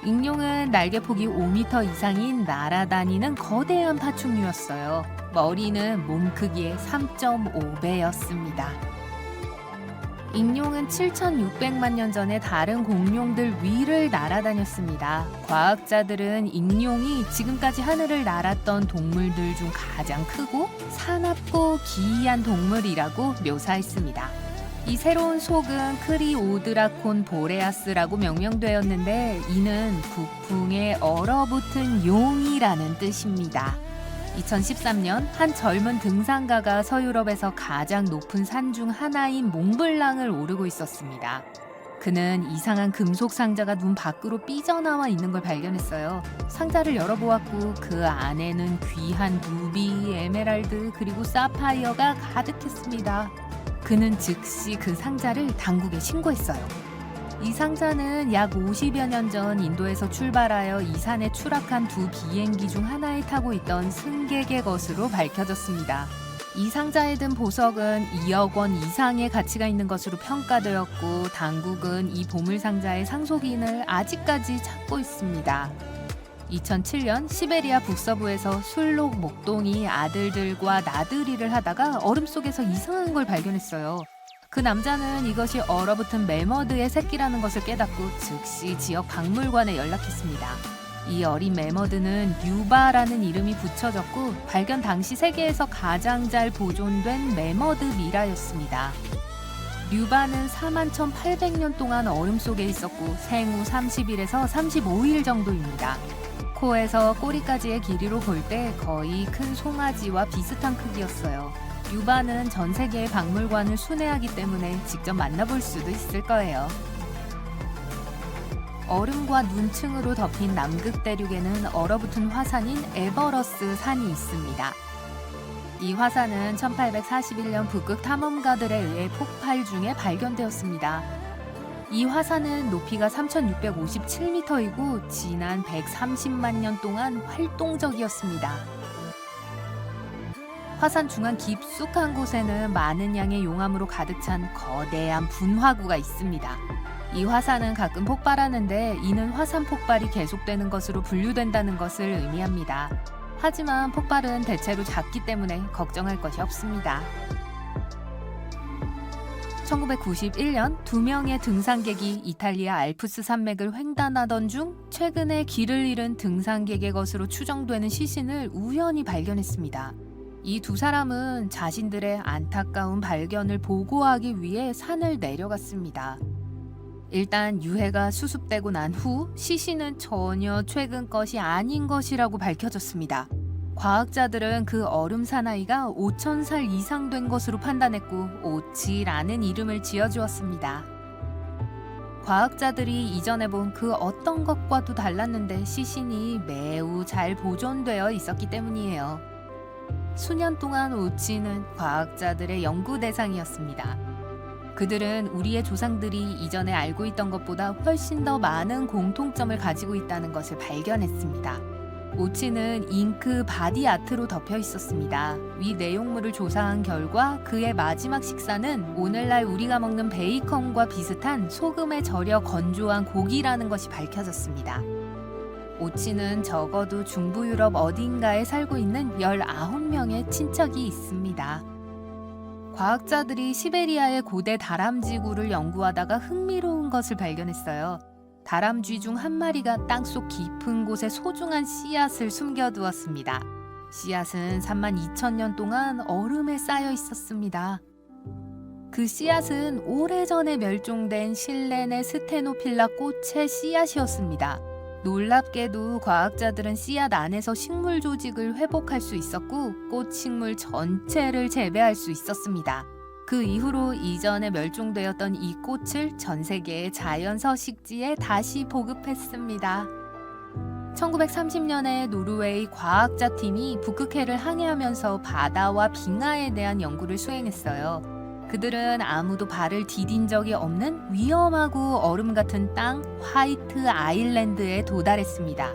익룡은 날개폭이 5m 이상인 날아다니는 거대한 파충류였어요. 머리는 몸 크기의 3.5배였습니다. 익룡은 7,600만 년 전에 다른 공룡들 위를 날아다녔습니다. 과학자들은 익룡이 지금까지 하늘을 날았던 동물들 중 가장 크고 사납고 기이한 동물이라고 묘사했습니다. 이 새로운 속은 크리오드라콘 보레아스라고 명명되었는데 이는 북풍에 얼어붙은 용이라는 뜻입니다. 2013년 한 젊은 등산가가 서유럽에서 가장 높은 산 중 하나인 몽블랑을 오르고 있었습니다. 그는 이상한 금속 상자가 눈 밖으로 삐져나와 있는 걸 발견했어요. 상자를 열어보았고 그 안에는 귀한 루비, 에메랄드 그리고 사파이어가 가득했습니다. 그는 즉시 그 상자를 당국에 신고했어요. 이 상자는 약 50여 년 전 인도에서 출발하여 이 산에 추락한 두 비행기 중 하나에 타고 있던 승객의 것으로 밝혀졌습니다. 이 상자에 든 보석은 2억 원 이상의 가치가 있는 것으로 평가되었고 당국은 이 보물상자의 상속인을 아직까지 찾고 있습니다. 2007년 시베리아 북서부에서 술록 목동이 아들들과 나들이를 하다가 얼음 속에서 이상한 걸 발견했어요. 그 남자는 이것이 얼어붙은 매머드의 새끼라는 것을 깨닫고 즉시 지역 박물관에 연락했습니다. 이 어린 매머드는 유바라는 이름이 붙여졌고 발견 당시 세계에서 가장 잘 보존된 매머드 미라였습니다. 류바는 41,800년 동안 얼음 속에 있었고 생후 30일에서 35일 정도입니다. 코에서 꼬리까지의 길이로 볼 때 거의 큰 송아지와 비슷한 크기였어요. 유바는 전 세계의 박물관을 순회하기 때문에 직접 만나볼 수도 있을 거예요. 얼음과 눈층으로 덮인 남극 대륙에는 얼어붙은 화산인 에버러스 산이 있습니다. 이 화산은 1841년 북극 탐험가들에 의해 폭발 중에 발견되었습니다. 이 화산은 높이가 3,657m이고 지난 130만 년 동안 활동적이었습니다. 화산 중앙 깊숙한 곳에는 많은 양의 용암으로 가득 찬 거대한 분화구가 있습니다. 이 화산은 가끔 폭발하는데 이는 화산 폭발이 계속되는 것으로 분류된다는 것을 의미합니다. 하지만 폭발은 대체로 작기 때문에 걱정할 것이 없습니다. 1991년 2명의 등산객이 이탈리아 알프스 산맥을 횡단하던 중 최근에 길을 잃은 등산객의 것으로 추정되는 시신을 우연히 발견했습니다. 이 두 사람은 자신들의 안타까운 발견을 보고하기 위해 산을 내려갔습니다. 일단 유해가 수습되고 난 후 시신은 전혀 최근 것이 아닌 것이라고 밝혀졌습니다. 과학자들은 그 얼음 사나이가 5,000살 이상 된 것으로 판단했고 오치라는 이름을 지어주었습니다. 과학자들이 이전에 본 그 어떤 것과도 달랐는데 시신이 매우 잘 보존되어 있었기 때문이에요. 수년 동안 오치는 과학자들의 연구 대상이었습니다. 그들은 우리의 조상들이 이전에 알고 있던 것보다 훨씬 더 많은 공통점을 가지고 있다는 것을 발견했습니다. 오치는 잉크 바디 아트로 덮여 있었습니다. 위 내용물을 조사한 결과 그의 마지막 식사는 오늘날 우리가 먹는 베이컨과 비슷한 소금에 절여 건조한 고기라는 것이 밝혀졌습니다. 오치는 적어도 중부 유럽 어딘가에 살고 있는 19명의 친척이 있습니다. 과학자들이 시베리아의 고대 다람쥐굴을 연구하다가 흥미로운 것을 발견했어요. 다람쥐 중 한 마리가 땅속 깊은 곳에 소중한 씨앗을 숨겨두었습니다. 씨앗은 32,000년 동안 얼음에 쌓여 있었습니다. 그 씨앗은 오래전에 멸종된 실레네 스테노필라 꽃의 씨앗이었습니다. 놀랍게도 과학자들은 씨앗 안에서 식물 조직을 회복할 수 있었고 꽃 식물 전체를 재배할 수 있었습니다. 그 이후로 이전에 멸종되었던 이 꽃을 전 세계의 자연 서식지에 다시 보급했습니다. 1930년에 노르웨이 과학자팀이 북극해를 항해하면서 바다와 빙하에 대한 연구를 수행했어요. 그들은 아무도 발을 디딘 적이 없는 위험하고 얼음 같은 땅 화이트 아일랜드에 도달했습니다.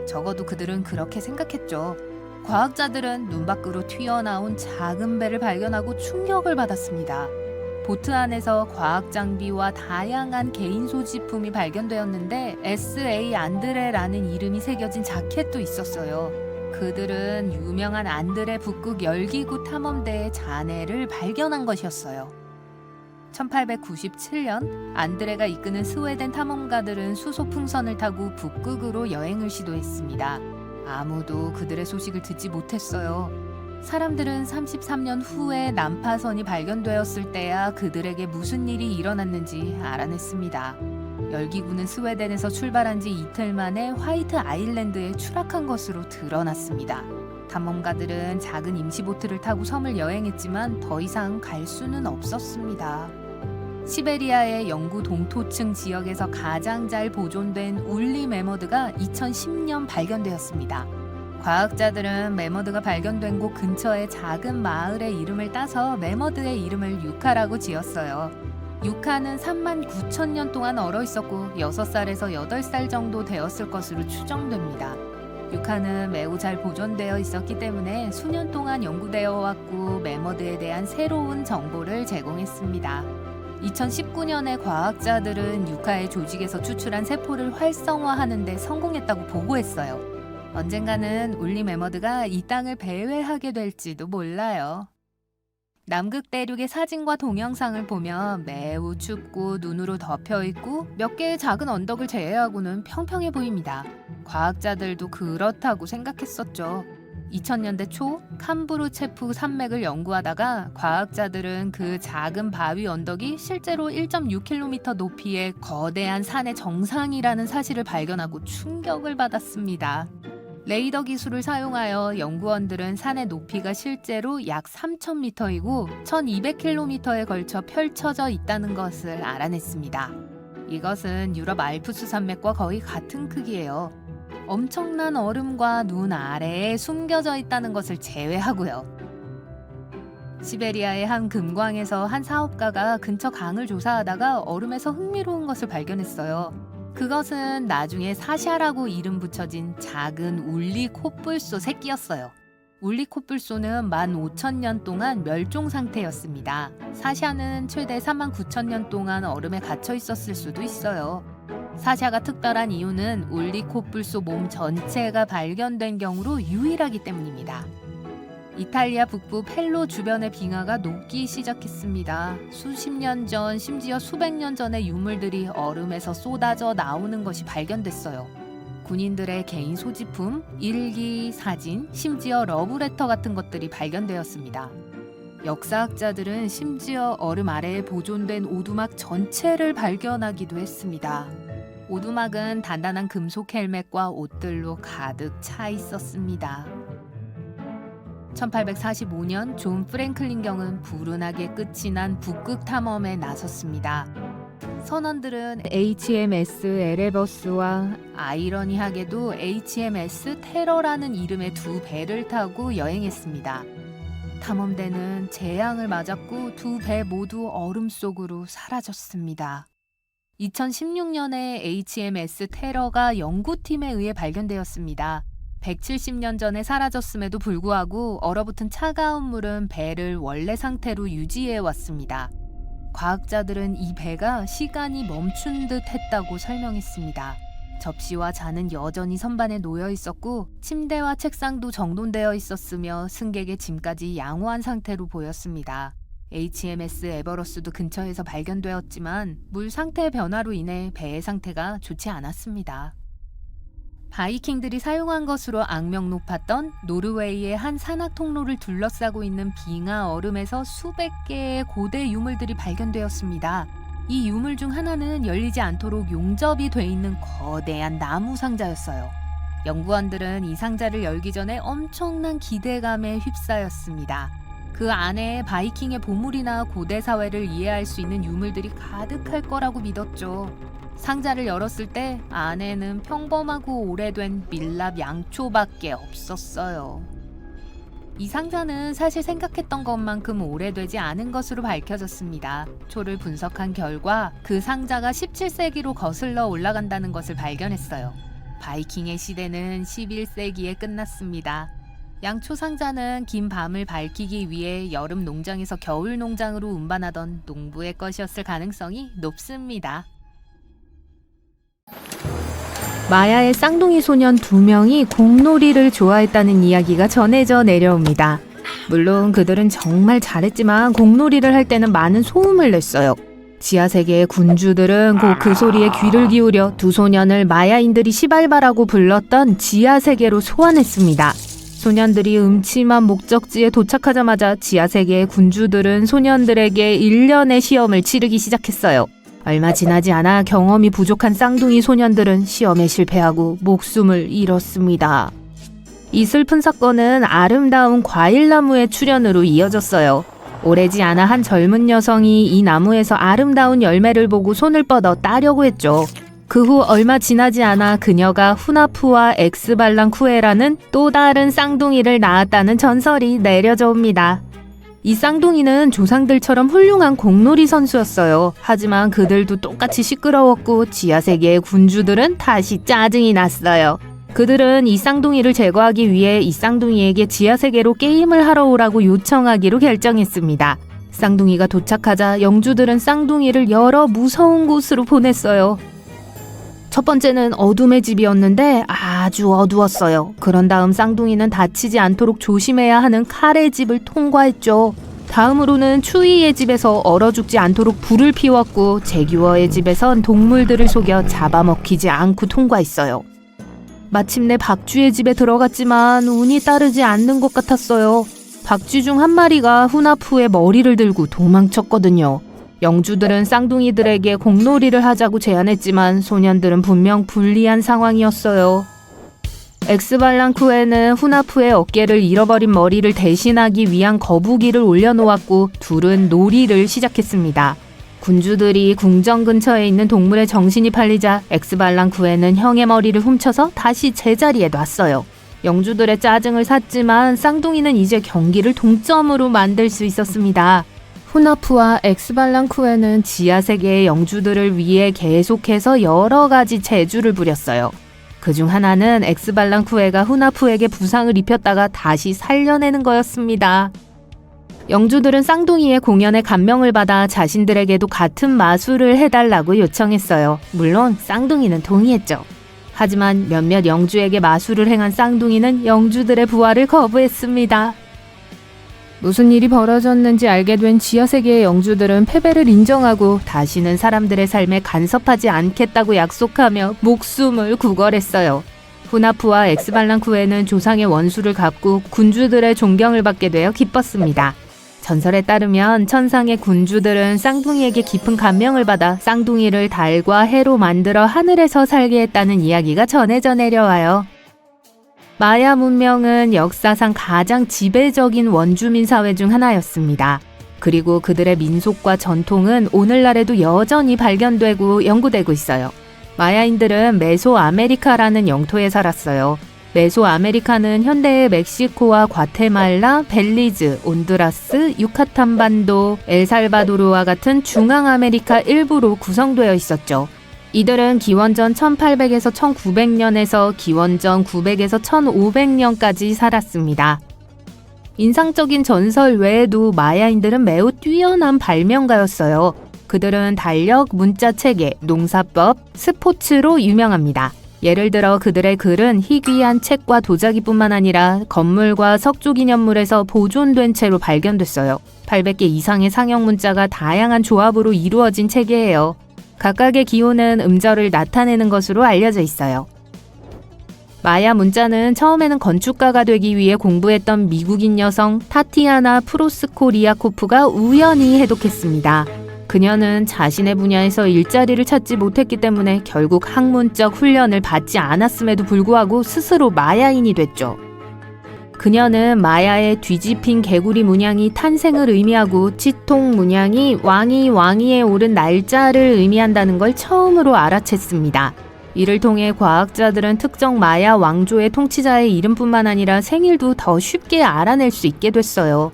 적어도 그들은 그렇게 생각했죠. 과학자들은 눈 밖으로 튀어나온 작은 배를 발견하고 충격을 받았습니다. 보트 안에서 과학 장비와 다양한 개인 소지품이 발견되었는데 S.A. 안드레라는 이름이 새겨진 자켓도 있었어요. 그들은 유명한 안드레 북극 열기구 탐험대의 잔해를 발견한 것이었어요. 1897년 안드레가 이끄는 스웨덴 탐험가들은 수소풍선을 타고 북극으로 여행을 시도했습니다. 아무도 그들의 소식을 듣지 못했어요. 사람들은 33년 후에 난파선이 발견되었을 때야 그들에게 무슨 일이 일어났는지 알아냈습니다. 열기구는 스웨덴에서 출발한 지 이틀 만에 화이트 아일랜드에 추락한 것으로 드러났습니다. 탐험가들은 작은 임시보트를 타고 섬을 여행했지만 더 이상 갈 수는 없었습니다. 시베리아의 영구 동토층 지역에서 가장 잘 보존된 울리 매머드가 2010년 발견되었습니다. 과학자들은 매머드가 발견된 곳 근처의 작은 마을의 이름을 따서 매머드의 이름을 유카라고 지었어요. 유카는 39,000년 동안 얼어 있었고 6살에서 8살 정도 되었을 것으로 추정됩니다. 유카는 매우 잘 보존되어 있었기 때문에 수년 동안 연구되어 왔고 매머드에 대한 새로운 정보를 제공했습니다. 2019년에 과학자들은 유카의 조직에서 추출한 세포를 활성화하는 데 성공했다고 보고했어요. 언젠가는 울리 매머드가 이 땅을 배회하게 될지도 몰라요. 남극 대륙의 사진과 동영상을 보면 매우 춥고 눈으로 덮여 있고 몇 개의 작은 언덕을 제외하고는 평평해 보입니다. 과학자들도 그렇다고 생각했었죠. 2000년대 초 캄브루체프 산맥을 연구하다가 과학자들은 그 작은 바위 언덕이 실제로 1.6km 높이의 거대한 산의 정상이라는 사실을 발견하고 충격을 받았습니다. 레이더 기술을 사용하여 연구원들은 산의 높이가 실제로 약 3000m이고 1200km에 걸쳐 펼쳐져 있다는 것을 알아냈습니다. 이것은 유럽 알프스 산맥과 거의 같은 크기예요. 엄청난 얼음과 눈 아래에 숨겨져 있다는 것을 제외하고요. 시베리아의 한 금광에서 한 사업가가 근처 강을 조사하다가 얼음에서 흥미로운 것을 발견했어요. 그것은 나중에 사샤라고 이름 붙여진 작은 울리 코뿔소 새끼였어요. 울리 코뿔소는 15,000년 동안 멸종 상태였습니다. 사샤는 최대 39,000년 동안 얼음에 갇혀 있었을 수도 있어요. 사샤가 특별한 이유는 울리 코뿔소 몸 전체가 발견된 경우로 유일하기 때문입니다. 이탈리아 북부 펠로 주변의 빙하가 녹기 시작했습니다. 수십 년 전, 심지어 수백 년 전의 유물들이 얼음에서 쏟아져 나오는 것이 발견됐어요. 군인들의 개인 소지품, 일기, 사진, 심지어 러브레터 같은 것들이 발견되었습니다. 역사학자들은 심지어 얼음 아래에 보존된 오두막 전체를 발견하기도 했습니다. 오두막은 단단한 금속 헬멧과 옷들로 가득 차 있었습니다. 1845년 존 프랭클린 경은 불운하게 끝이 난 북극 탐험에 나섰습니다. 선원들은 HMS 에레버스와 아이러니하게도 HMS 테러라는 이름의 두 배를 타고 여행했습니다. 탐험대는 재앙을 맞았고 두 배 모두 얼음 속으로 사라졌습니다. 2016년에 HMS 테러가 연구팀에 의해 발견되었습니다. 170년 전에 사라졌음에도 불구하고 얼어붙은 차가운 물은 배를 원래 상태로 유지해 왔습니다. 과학자들은 이 배가 시간이 멈춘 듯 했다고 설명했습니다. 접시와 잔은 여전히 선반에 놓여 있었고 침대와 책상도 정돈되어 있었으며 승객의 짐까지 양호한 상태로 보였습니다. HMS 에버러스도 근처에서 발견되었지만 물 상태 변화로 인해 배의 상태가 좋지 않았습니다. 바이킹들이 사용한 것으로 악명 높았던 노르웨이의 한 산악 통로를 둘러싸고 있는 빙하 얼음에서 수백 개의 고대 유물들이 발견되었습니다. 이 유물 중 하나는 열리지 않도록 용접이 돼 있는 거대한 나무 상자였어요. 연구원들은 이 상자를 열기 전에 엄청난 기대감에 휩싸였습니다. 그 안에 바이킹의 보물이나 고대 사회를 이해할 수 있는 유물들이 가득할 거라고 믿었죠. 상자를 열었을 때 안에는 평범하고 오래된 밀랍 양초밖에 없었어요. 이 상자는 사실 생각했던 것만큼 오래되지 않은 것으로 밝혀졌습니다. 초를 분석한 결과 그 상자가 17세기로 거슬러 올라간다는 것을 발견했어요. 바이킹의 시대는 11세기에 끝났습니다. 양초 상자는 긴 밤을 밝히기 위해 여름 농장에서 겨울 농장으로 운반하던 농부의 것이었을 가능성이 높습니다. 마야의 쌍둥이 소년 2명이 공놀이를 좋아했다는 이야기가 전해져 내려옵니다. 물론 그들은 정말 잘했지만 공놀이를 할 때는 많은 소음을 냈어요. 지하세계의 군주들은 곧 그 소리에 귀를 기울여 두 소년을 마야인들이 시발바라고 불렀던 지하세계로 소환했습니다. 소년들이 음침한 목적지에 도착하자마자 지하세계의 군주들은 소년들에게 1년의 시험을 치르기 시작했어요. 얼마 지나지 않아 경험이 부족한 쌍둥이 소년들은 시험에 실패하고 목숨을 잃었습니다. 이 슬픈 사건은 아름다운 과일나무의 출현으로 이어졌어요. 오래지 않아 한 젊은 여성이 이 나무에서 아름다운 열매를 보고 손을 뻗어 따려고 했죠. 그 후 얼마 지나지 않아 그녀가 후나푸와 엑스발랑쿠에라는 또 다른 쌍둥이를 낳았다는 전설이 내려져 옵니다. 이 쌍둥이는 조상들처럼 훌륭한 공놀이 선수였어요. 하지만 그들도 똑같이 시끄러웠고 지하세계의 군주들은 다시 짜증이 났어요. 그들은 이 쌍둥이를 제거하기 위해 이 쌍둥이에게 지하세계로 게임을 하러 오라고 요청하기로 결정했습니다. 쌍둥이가 도착하자 영주들은 쌍둥이를 여러 무서운 곳으로 보냈어요. 첫 번째는 어둠의 집이었는데 아주 어두웠어요. 그런 다음 쌍둥이는 다치지 않도록 조심해야 하는 칼의 집을 통과했죠. 다음으로는 추위의 집에서 얼어 죽지 않도록 불을 피웠고 제규어의 집에선 동물들을 속여 잡아먹히지 않고 통과했어요. 마침내 박쥐의 집에 들어갔지만 운이 따르지 않는 것 같았어요. 박쥐 중 한 마리가 후나푸의 머리를 들고 도망쳤거든요. 영주들은 쌍둥이들에게 공놀이를 하자고 제안했지만 소년들은 분명 불리한 상황이었어요. 엑스발랑쿠에는 후나푸의 어깨를 잃어버린 머리를 대신하기 위한 거북이를 올려놓았고 둘은 놀이를 시작했습니다. 군주들이 궁정 근처에 있는 동물의 정신이 팔리자 엑스발랑쿠에는 형의 머리를 훔쳐서 다시 제자리에 놨어요. 영주들의 짜증을 샀지만 쌍둥이는 이제 경기를 동점으로 만들 수 있었습니다. 후나푸와 엑스발랑쿠에는 지하세계의 영주들을 위해 계속해서 여러 가지 재주를 부렸어요. 그중 하나는 엑스발랑쿠에가 후나푸에게 부상을 입혔다가 다시 살려내는 거였습니다. 영주들은 쌍둥이의 공연에 감명을 받아 자신들에게도 같은 마술을 해달라고 요청했어요. 물론 쌍둥이는 동의했죠. 하지만 몇몇 영주에게 마술을 행한 쌍둥이는 영주들의 부활을 거부했습니다. 무슨 일이 벌어졌는지 알게 된 지하세계의 영주들은 패배를 인정하고 다시는 사람들의 삶에 간섭하지 않겠다고 약속하며 목숨을 구걸했어요. 후나푸와 엑스발랑쿠에는 조상의 원수를 갚고 군주들의 존경을 받게 되어 기뻤습니다. 전설에 따르면 천상의 군주들은 쌍둥이에게 깊은 감명을 받아 쌍둥이를 달과 해로 만들어 하늘에서 살게 했다는 이야기가 전해져 내려와요. 마야 문명은 역사상 가장 지배적인 원주민 사회 중 하나였습니다. 그리고 그들의 민속과 전통은 오늘날에도 여전히 발견되고 연구되고 있어요. 마야인들은 메소아메리카라는 영토에 살았어요. 메소아메리카는 현대의 멕시코와 과테말라, 벨리즈, 온두라스, 유카탄 반도, 엘살바도르와 같은 중앙아메리카 일부로 구성되어 있었죠. 이들은 기원전 1800에서 1900년에서 기원전 900에서 1500년까지 살았습니다. 인상적인 전설 외에도 마야인들은 매우 뛰어난 발명가였어요. 그들은 달력, 문자 체계, 농사법, 스포츠로 유명합니다. 예를 들어 그들의 글은 희귀한 책과 도자기뿐만 아니라 건물과 석조 기념물에서 보존된 채로 발견됐어요. 800개 이상의 상형 문자가 다양한 조합으로 이루어진 체계예요. 각각의 기호는 음절을 나타내는 것으로 알려져 있어요. 마야 문자는 처음에는 건축가가 되기 위해 공부했던 미국인 여성 타티아나 프로스코리아코프가 우연히 해독했습니다. 그녀는 자신의 분야에서 일자리를 찾지 못했기 때문에 결국 학문적 훈련을 받지 않았음에도 불구하고 스스로 마야인이 됐죠. 그녀는 마야의 뒤집힌 개구리 문양이 탄생을 의미하고 치통 문양이 왕위에 오른 날짜를 의미한다는 걸 처음으로 알아챘습니다. 이를 통해 과학자들은 특정 마야 왕조의 통치자의 이름뿐만 아니라 생일도 더 쉽게 알아낼 수 있게 됐어요.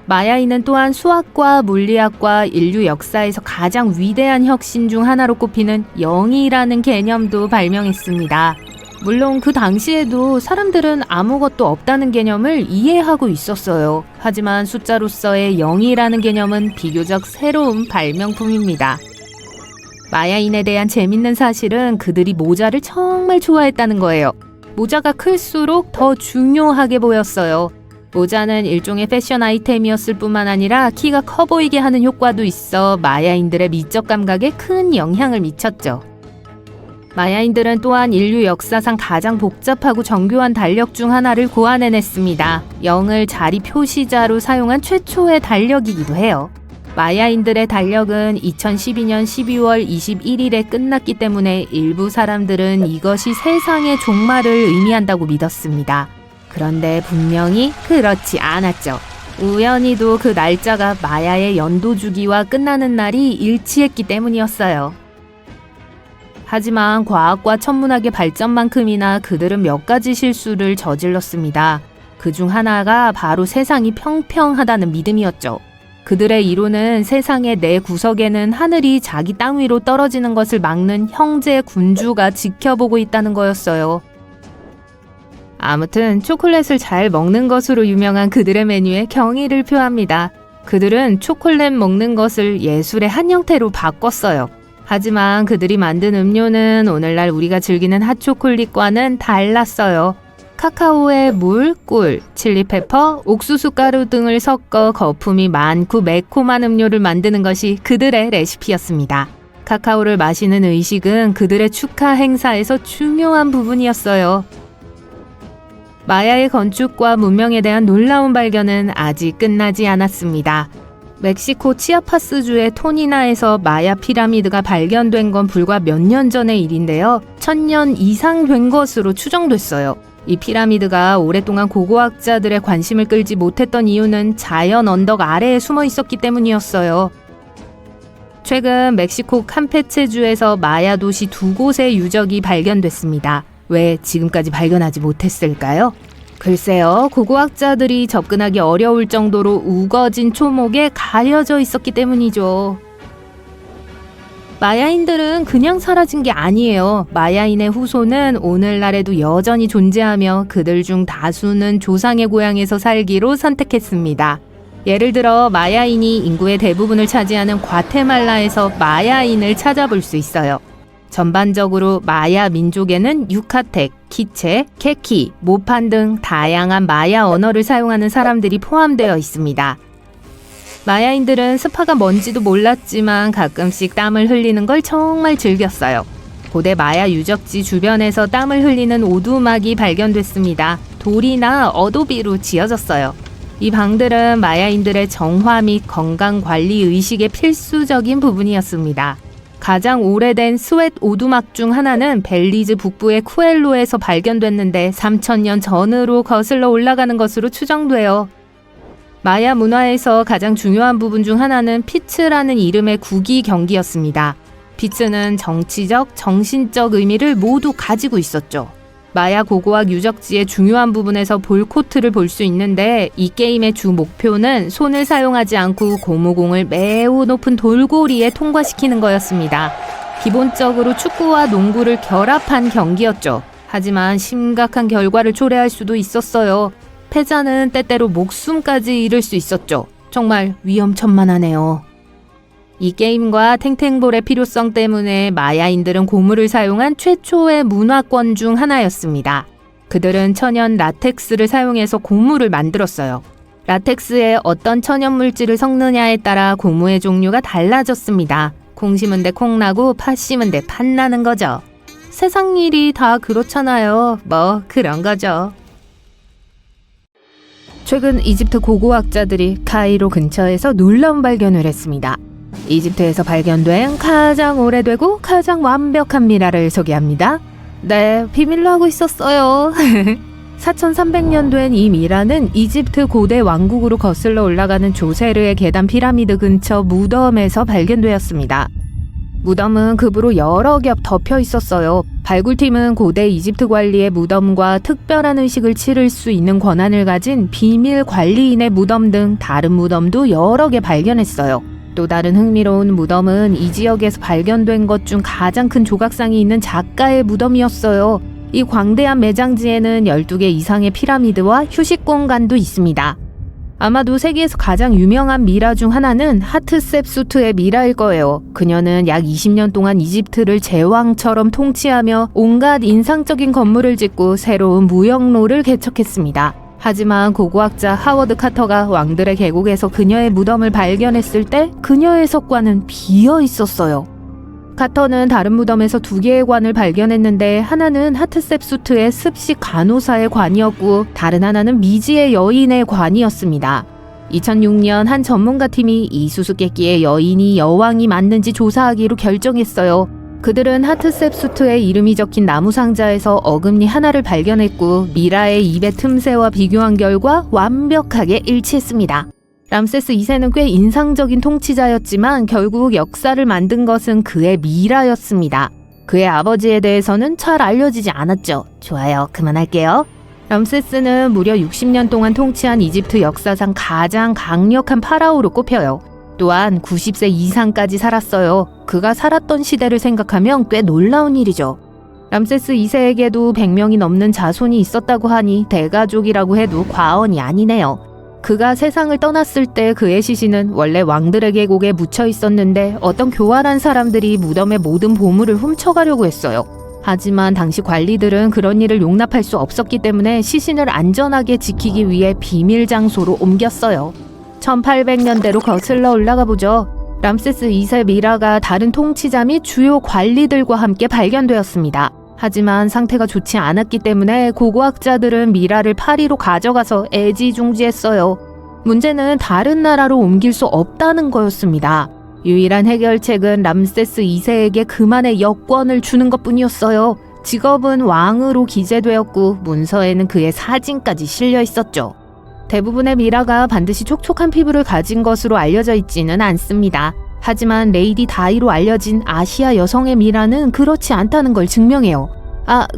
마야인은 또한 수학과 물리학과 인류 역사에서 가장 위대한 혁신 중 하나로 꼽히는 영이라는 개념도 발명했습니다. 물론 그 당시에도 사람들은 아무것도 없다는 개념을 이해하고 있었어요. 하지만 숫자로서의 영이라는 개념은 비교적 새로운 발명품입니다. 마야인에 대한 재밌는 사실은 그들이 모자를 정말 좋아했다는 거예요. 모자가 클수록 더 중요하게 보였어요. 모자는 일종의 패션 아이템이었을 뿐만 아니라 키가 커 보이게 하는 효과도 있어 마야인들의 미적 감각에 큰 영향을 미쳤죠. 마야인들은 또한 인류 역사상 가장 복잡하고 정교한 달력 중 하나를 고안해냈습니다. 0을 자리 표시자로 사용한 최초의 달력이기도 해요. 마야인들의 달력은 2012년 12월 21일에 끝났기 때문에 일부 사람들은 이것이 세상의 종말을 의미한다고 믿었습니다. 그런데 분명히 그렇지 않았죠. 우연히도 그 날짜가 마야의 연도 주기와 끝나는 날이 일치했기 때문이었어요. 하지만 과학과 천문학의 발전만큼이나 그들은 몇 가지 실수를 저질렀습니다. 그중 하나가 바로 세상이 평평하다는 믿음이었죠. 그들의 이론은 세상의 네 구석에는 하늘이 자기 땅 위로 떨어지는 것을 막는 형제 군주가 지켜보고 있다는 거였어요. 아무튼 초콜릿을 잘 먹는 것으로 유명한 그들의 메뉴에 경의를 표합니다. 그들은 초콜릿 먹는 것을 예술의 한 형태로 바꿨어요. 하지만 그들이 만든 음료는 오늘날 우리가 즐기는 핫초콜릿과는 달랐어요. 카카오에 물, 꿀, 칠리페퍼, 옥수수 가루 등을 섞어 거품이 많고 매콤한 음료를 만드는 것이 그들의 레시피였습니다. 카카오를 마시는 의식은 그들의 축하 행사에서 중요한 부분이었어요. 마야의 건축과 문명에 대한 놀라운 발견은 아직 끝나지 않았습니다. 멕시코 치아파스주의 토니나에서 마야 피라미드가 발견된 건 불과 몇 년 전의 일인데요. 1000년 이상 된 것으로 추정됐어요. 이 피라미드가 오랫동안 고고학자들의 관심을 끌지 못했던 이유는 자연 언덕 아래에 숨어 있었기 때문이었어요. 최근 멕시코 campeche주에서 마야 도시 2곳의 유적이 발견됐습니다. 왜 지금까지 발견하지 못했을까요? 글쎄요, 고고학자들이 접근하기 어려울 정도로 우거진 초목에 가려져 있었기 때문이죠. 마야인들은 그냥 사라진 게 아니에요. 마야인의 후손은 오늘날에도 여전히 존재하며 그들 중 다수는 조상의 고향에서 살기로 선택했습니다. 예를 들어 마야인이 인구의 대부분을 차지하는 과테말라에서 마야인을 찾아볼 수 있어요. 전반적으로 마야 민족에는 유카텍, 키체, 케키, 모판 등 다양한 마야 언어를 사용하는 사람들이 포함되어 있습니다. 마야인들은 스파가 뭔지도 몰랐지만 가끔씩 땀을 흘리는 걸 정말 즐겼어요. 고대 마야 유적지 주변에서 땀을 흘리는 오두막이 발견됐습니다. 돌이나 어도비로 지어졌어요. 이 방들은 마야인들의 정화 및 건강관리 의식의 필수적인 부분이었습니다. 가장 오래된 스웨트 오두막 중 하나는 벨리즈 북부의 쿠엘로에서 발견됐는데 3000년 전으로 거슬러 올라가는 것으로 추정돼요. 마야 문화에서 가장 중요한 부분 중 하나는 피츠라는 이름의 국기 경기였습니다. 피츠는 정치적, 정신적 의미를 모두 가지고 있었죠. 마야 고고학 유적지의 중요한 부분에서 볼코트를 볼 수 있는데 이 게임의 주 목표는 손을 사용하지 않고 고무공을 매우 높은 돌고리에 통과시키는 거였습니다. 기본적으로 축구와 농구를 결합한 경기였죠. 하지만 심각한 결과를 초래할 수도 있었어요. 패자는 때때로 목숨까지 잃을 수 있었죠. 정말 위험천만하네요. 이 게임과 탱탱볼의 필요성 때문에 마야인들은 고무를 사용한 최초의 문화권 중 하나였습니다. 그들은 천연 라텍스를 사용해서 고무를 만들었어요. 라텍스에 어떤 천연 물질을 섞느냐에 따라 고무의 종류가 달라졌습니다. 콩 심은 데 콩 나고 팥 심은 데 팥 나는 거죠. 세상 일이 다 그렇잖아요. 뭐 그런 거죠. 최근 이집트 고고학자들이 카이로 근처에서 놀라운 발견을 했습니다. 이집트에서 발견된 가장 오래되고 가장 완벽한 미라를 소개합니다. 네, 비밀로 하고 있었어요. 4300년 된 이 미라는 이집트 고대 왕국으로 거슬러 올라가는 조세르의 계단 피라미드 근처 무덤에서 발견되었습니다. 무덤은 급으로 여러 겹 덮여 있었어요. 발굴팀은 고대 이집트 관리의 무덤과 특별한 의식을 치를 수 있는 권한을 가진 비밀 관리인의 무덤 등 다른 무덤도 여러 개 발견했어요. 또 다른 흥미로운 무덤은 이 지역에서 발견된 것 중 가장 큰 조각상이 있는 작가의 무덤이었어요. 이 광대한 매장지에는 12개 이상의 피라미드와 휴식 공간도 있습니다. 아마도 세계에서 가장 유명한 미라 중 하나는 하트셉수트의 미라일 거예요. 그녀는 약 20년 동안 이집트를 제왕처럼 통치하며 온갖 인상적인 건물을 짓고 새로운 무역로를 개척했습니다. 하지만 고고학자 하워드 카터가 왕들의 계곡에서 그녀의 무덤을 발견했을 때 그녀의 석관은 비어 있었어요. 카터는 다른 무덤에서 2개의 관을 발견했는데 하나는 하트셉수트의 습식 간호사의 관이었고 다른 하나는 미지의 여인의 관이었습니다. 2006년 한 전문가 팀이 이 수수께끼의 여인이 여왕이 맞는지 조사하기로 결정했어요. 그들은 하트셉수트의 이름이 적힌 나무 상자에서 어금니 하나를 발견했고 미라의 입의 틈새와 비교한 결과 완벽하게 일치했습니다. 람세스 2세는 꽤 인상적인 통치자였지만 결국 역사를 만든 것은 그의 미라였습니다. 그의 아버지에 대해서는 잘 알려지지 않았죠. 좋아요, 그만할게요. 람세스는 무려 60년 동안 통치한 이집트 역사상 가장 강력한 파라오로 꼽혀요. 또한 90세 이상까지 살았어요. 그가 살았던 시대를 생각하면 꽤 놀라운 일이죠. 람세스 2세에게도 100명이 넘는 자손이 있었다고 하니 대가족이라고 해도 과언이 아니네요. 그가 세상을 떠났을 때 그의 시신은 원래 왕들의 계곡에 묻혀 있었는데 어떤 교활한 사람들이 무덤의 모든 보물을 훔쳐가려고 했어요. 하지만 당시 관리들은 그런 일을 용납할 수 없었기 때문에 시신을 안전하게 지키기 위해 비밀 장소로 옮겼어요. 1800년대로 거슬러 올라가 보죠. 람세스 2세 미라가 다른 통치자 및 주요 관리들과 함께 발견되었습니다. 하지만 상태가 좋지 않았기 때문에 고고학자들은 미라를 파리로 가져가서 애지중지했어요. 문제는 다른 나라로 옮길 수 없다는 거였습니다. 유일한 해결책은 람세스 2세에게 그만의 여권을 주는 것뿐이었어요. 직업은 왕으로 기재되었고 문서에는 그의 사진까지 실려 있었죠. 대부분의 미라가 반드시 촉촉한 피부를 가진 것으로 알려져 있지는 않습니다. 하지만 레이디 다이로 알려진 아시아 여성의 미라는 그렇지 않다는 걸 증명해요.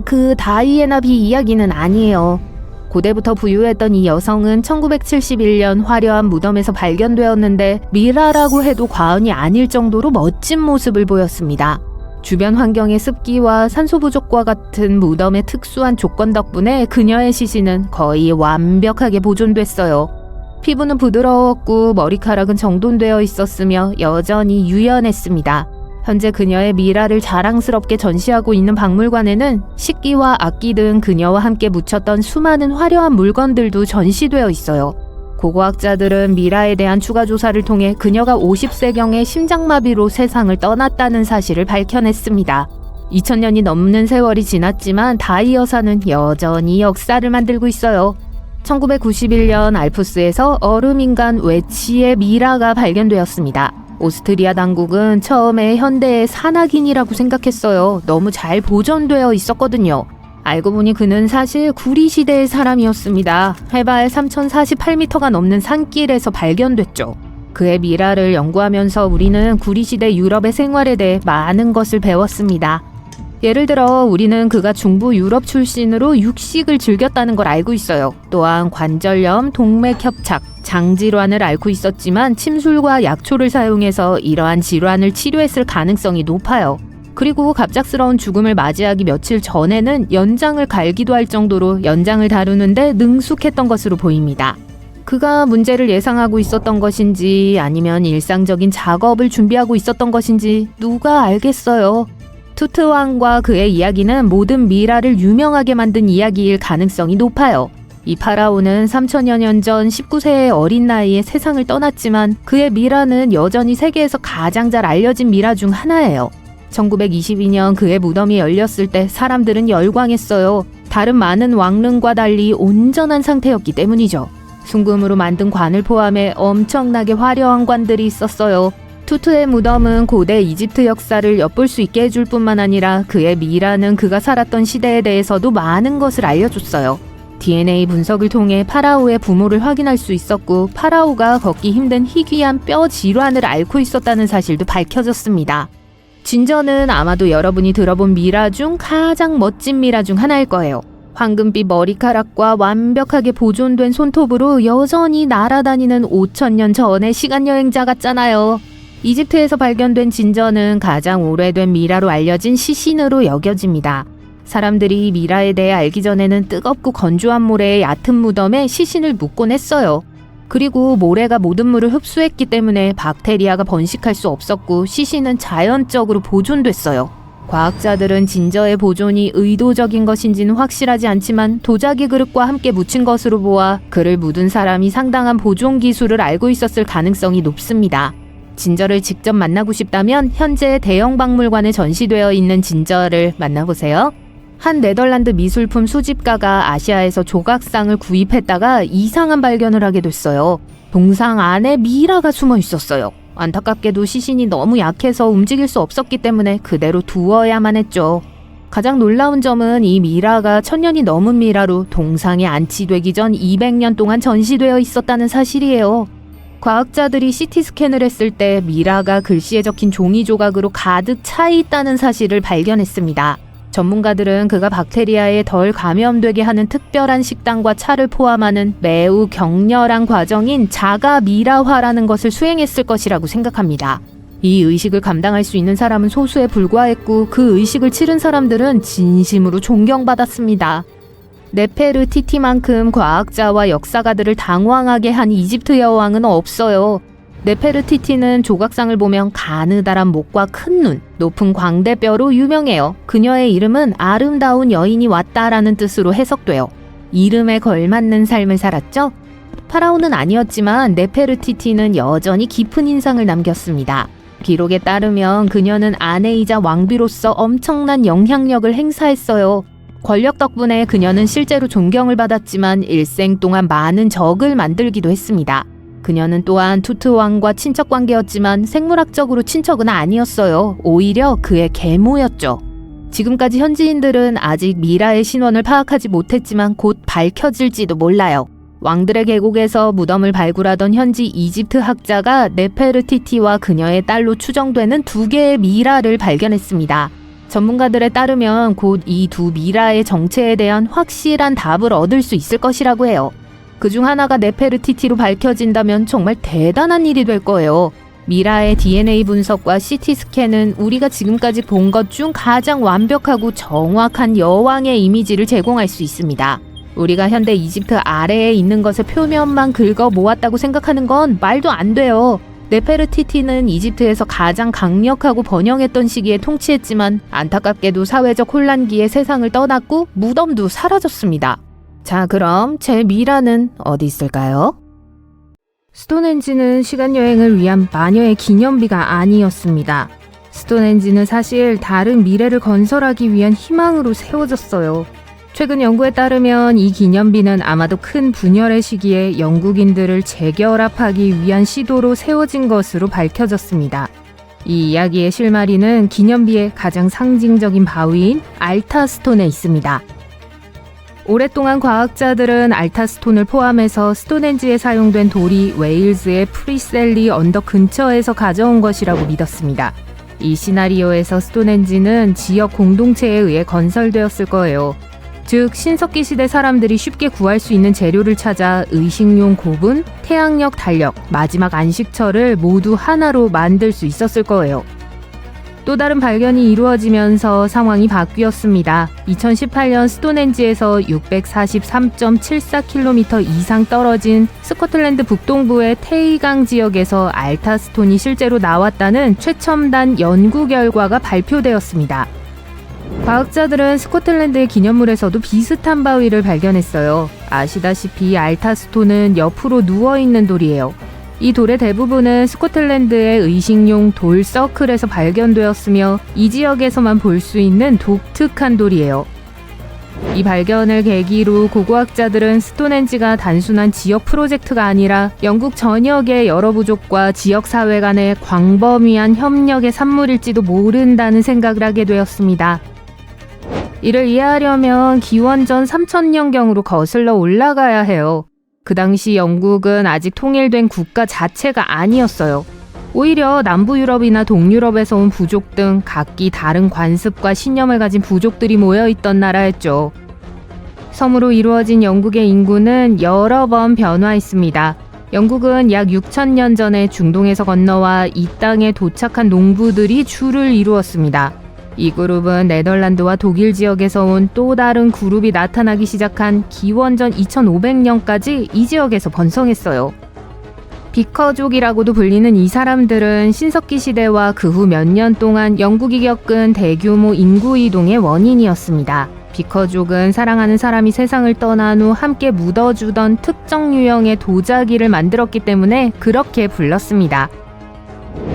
그 다이애나 비 이야기는 아니에요. 고대부터 부유했던 이 여성은 1971년 화려한 무덤에서 발견되었는데 미라라고 해도 과언이 아닐 정도로 멋진 모습을 보였습니다. 주변 환경의 습기와 산소 부족과 같은 무덤의 특수한 조건 덕분에 그녀의 시신은 거의 완벽하게 보존됐어요. 피부는 부드러웠고 머리카락은 정돈되어 있었으며 여전히 유연했습니다. 현재 그녀의 미라를 자랑스럽게 전시하고 있는 박물관에는 식기와 악기 등 그녀와 함께 묻혔던 수많은 화려한 물건들도 전시되어 있어요. 고고학자들은 미라에 대한 추가 조사를 통해 그녀가 50세경에 심장마비로 세상을 떠났다는 사실을 밝혀냈습니다. 2000년이 넘는 세월이 지났지만 다이 여사는 여전히 역사를 만들고 있어요. 1991년 알프스에서 얼음인간 외치의 미라가 발견되었습니다. 오스트리아 당국은 처음에 현대의 산악인이라고 생각했어요. 너무 잘 보존되어 있었거든요. 알고 보니 그는 사실 구리시대의 사람이었습니다. 해발 3048m가 넘는 산길에서 발견됐죠. 그의 미라를 연구하면서 우리는 구리시대 유럽의 생활에 대해 많은 것을 배웠습니다. 예를 들어 우리는 그가 중부 유럽 출신으로 육식을 즐겼다는 걸 알고 있어요. 또한 관절염, 동맥협착, 장질환을 앓고 있었지만 침술과 약초를 사용해서 이러한 질환을 치료했을 가능성이 높아요. 그리고 갑작스러운 죽음을 맞이하기 며칠 전에는 연장을 갈기도 할 정도로 연장을 다루는데 능숙했던 것으로 보입니다. 그가 문제를 예상하고 있었던 것인지 아니면 일상적인 작업을 준비하고 있었던 것인지 누가 알겠어요. 투트왕과 그의 이야기는 모든 미라를 유명하게 만든 이야기일 가능성이 높아요. 이 파라오는 3000여 년 전 19세의 어린 나이에 세상을 떠났지만 그의 미라는 여전히 세계에서 가장 잘 알려진 미라 중 하나예요. 1922년 그의 무덤이 열렸을 때 사람들은 열광했어요. 다른 많은 왕릉과 달리 온전한 상태였기 때문이죠. 순금으로 만든 관을 포함해 엄청나게 화려한 관들이 있었어요. 투트의 무덤은 고대 이집트 역사를 엿볼 수 있게 해줄 뿐만 아니라 그의 미라는 그가 살았던 시대에 대해서도 많은 것을 알려줬어요. DNA 분석을 통해 파라오의 부모를 확인할 수 있었고 파라오가 걷기 힘든 희귀한 뼈 질환을 앓고 있었다는 사실도 밝혀졌습니다. 진저는 아마도 여러분이 들어본 미라 중 가장 멋진 미라 중 하나일 거예요. 황금빛 머리카락과 완벽하게 보존된 손톱으로 여전히 날아다니는 5000년 전의 시간여행자 같잖아요. 이집트에서 발견된 진저는 가장 오래된 미라로 알려진 시신으로 여겨집니다. 사람들이 미라에 대해 알기 전에는 뜨겁고 건조한 모래의 얕은 무덤에 시신을 묻곤 했어요. 그리고 모래가 모든 물을 흡수했기 때문에 박테리아가 번식할 수 없었고 시신은 자연적으로 보존됐어요. 과학자들은 진저의 보존이 의도적인 것인지는 확실하지 않지만 도자기 그릇과 함께 묻힌 것으로 보아 그를 묻은 사람이 상당한 보존 기술을 알고 있었을 가능성이 높습니다. 진저를 직접 만나고 싶다면 현재 대형 박물관에 전시되어 있는 진저를 만나보세요. 한 네덜란드 미술품 수집가가 아시아에서 조각상을 구입했다가 이상한 발견을 하게 됐어요. 동상 안에 미라가 숨어 있었어요. 안타깝게도 시신이 너무 약해서 움직일 수 없었기 때문에 그대로 두어야만 했죠. 가장 놀라운 점은 이 미라가 1000년이 넘은 미라로 동상에 안치되기 전 200년 동안 전시되어 있었다는 사실이에요. 과학자들이 CT 스캔을 했을 때 미라가 글씨에 적힌 종이 조각으로 가득 차 있다는 사실을 발견했습니다. 전문가들은 그가 박테리아에 덜 감염되게 하는 특별한 식단과 차를 포함하는 매우 격렬한 과정인 자가 미라화라는 것을 수행했을 것이라고 생각합니다. 이 의식을 감당할 수 있는 사람은 소수에 불과했고 그 의식을 치른 사람들은 진심으로 존경받았습니다. 네페르티티만큼 과학자와 역사가들을 당황하게 한 이집트 여왕은 없어요. 네페르티티는 조각상을 보면 가느다란 목과 큰 눈, 높은 광대뼈로 유명해요. 그녀의 이름은 아름다운 여인이 왔다라는 뜻으로 해석돼요. 이름에 걸맞는 삶을 살았죠? 파라오는 아니었지만 네페르티티는 여전히 깊은 인상을 남겼습니다. 기록에 따르면 그녀는 아내이자 왕비로서 엄청난 영향력을 행사했어요. 권력 덕분에 그녀는 실제로 존경을 받았지만 일생 동안 많은 적을 만들기도 했습니다. 그녀는 또한 투트 왕과 친척 관계였지만 생물학적으로 친척은 아니었어요. 오히려 그의 계모였죠. 지금까지 현지인들은 아직 미라의 신원을 파악하지 못했지만 곧 밝혀질지도 몰라요. 왕들의 계곡에서 무덤을 발굴하던 현지 이집트 학자가 네페르티티와 그녀의 딸로 추정되는 2개의 미라를 발견했습니다. 전문가들에 따르면 곧 이 2 미라의 정체에 대한 확실한 답을 얻을 수 있을 것이라고 해요. 그중 하나가 네페르티티로 밝혀진다면 정말 대단한 일이 될 거예요. 미라의 DNA 분석과 CT 스캔은 우리가 지금까지 본 것 중 가장 완벽하고 정확한 여왕의 이미지를 제공할 수 있습니다. 우리가 현대 이집트 아래에 있는 것의 표면만 긁어 모았다고 생각하는 건 말도 안 돼요. 네페르티티는 이집트에서 가장 강력하고 번영했던 시기에 통치했지만 안타깝게도 사회적 혼란기에 세상을 떠났고 무덤도 사라졌습니다. 자, 그럼 제 미라는 어디 있을까요? 스톤헨지는 시간여행을 위한 마녀의 기념비가 아니었습니다. 스톤헨지는 사실 다른 미래를 건설하기 위한 희망으로 세워졌어요. 최근 연구에 따르면 이 기념비는 아마도 큰 분열의 시기에 영국인들을 재결합하기 위한 시도로 세워진 것으로 밝혀졌습니다. 이 이야기의 실마리는 기념비의 가장 상징적인 바위인 알타스톤에 있습니다. 오랫동안 과학자들은 알타스톤을 포함해서 스톤헨지에 사용된 돌이 웨일즈의 프리셀리 언덕 근처에서 가져온 것이라고 믿었습니다. 이 시나리오에서 스톤헨지는 지역 공동체에 의해 건설되었을 거예요. 즉, 신석기 시대 사람들이 쉽게 구할 수 있는 재료를 찾아 의식용 고분, 태양력 달력, 마지막 안식처를 모두 하나로 만들 수 있었을 거예요. 또 다른 발견이 이루어지면서 상황이 바뀌었습니다. 2018년 스톤헨지에서 643.74km 이상 떨어진 스코틀랜드 북동부의 테이강 지역에서 알타스톤이 실제로 나왔다는 최첨단 연구 결과가 발표되었습니다. 과학자들은 스코틀랜드의 기념물에서도 비슷한 바위를 발견했어요. 아시다시피 알타스톤은 옆으로 누워있는 돌이에요. 이 돌의 대부분은 스코틀랜드의 의식용 돌 서클에서 발견되었으며 이 지역에서만 볼 수 있는 독특한 돌이에요. 이 발견을 계기로 고고학자들은 스톤헨지가 단순한 지역 프로젝트가 아니라 영국 전역의 여러 부족과 지역사회 간의 광범위한 협력의 산물일지도 모른다는 생각을 하게 되었습니다. 이를 이해하려면 기원전 3000년경으로 거슬러 올라가야 해요. 그 당시 영국은 아직 통일된 국가 자체가 아니었어요. 오히려 남부 유럽이나 동유럽에서 온 부족 등 각기 다른 관습과 신념을 가진 부족들이 모여있던 나라였죠. 섬으로 이루어진 영국의 인구는 여러 번 변화했습니다. 영국은 약 6000년 전에 중동에서 건너와 이 땅에 도착한 농부들이 주를 이루었습니다. 이 그룹은 네덜란드와 독일 지역에서 온 또 다른 그룹이 나타나기 시작한 기원전 2500년까지 이 지역에서 번성했어요. 비커족이라고도 불리는 이 사람들은 신석기 시대와 그 후 몇 년 동안 영국이 겪은 대규모 인구 이동의 원인이었습니다. 비커족은 사랑하는 사람이 세상을 떠난 후 함께 묻어주던 특정 유형의 도자기를 만들었기 때문에 그렇게 불렀습니다.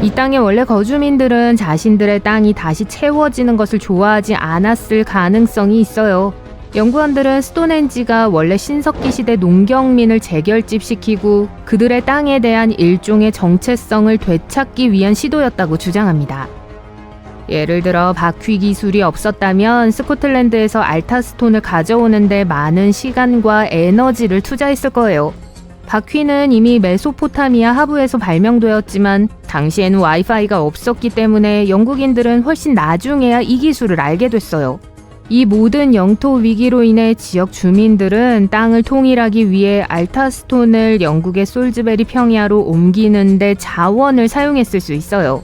이 땅의 원래 거주민들은 자신들의 땅이 다시 채워지는 것을 좋아하지 않았을 가능성이 있어요. 연구원들은 스톤헨지가 원래 신석기 시대 농경민을 재결집시키고 그들의 땅에 대한 일종의 정체성을 되찾기 위한 시도였다고 주장합니다. 예를 들어 바퀴 기술이 없었다면 스코틀랜드에서 알타스톤을 가져오는데 많은 시간과 에너지를 투자했을 거예요. 바퀴는 이미 메소포타미아 하부에서 발명되었지만 당시에는 와이파이가 없었기 때문에 영국인들은 훨씬 나중에야 이 기술을 알게 됐어요. 이 모든 영토 위기로 인해 지역 주민들은 땅을 통일하기 위해 알타스톤을 영국의 솔즈베리 평야로 옮기는 데 자원을 사용했을 수 있어요.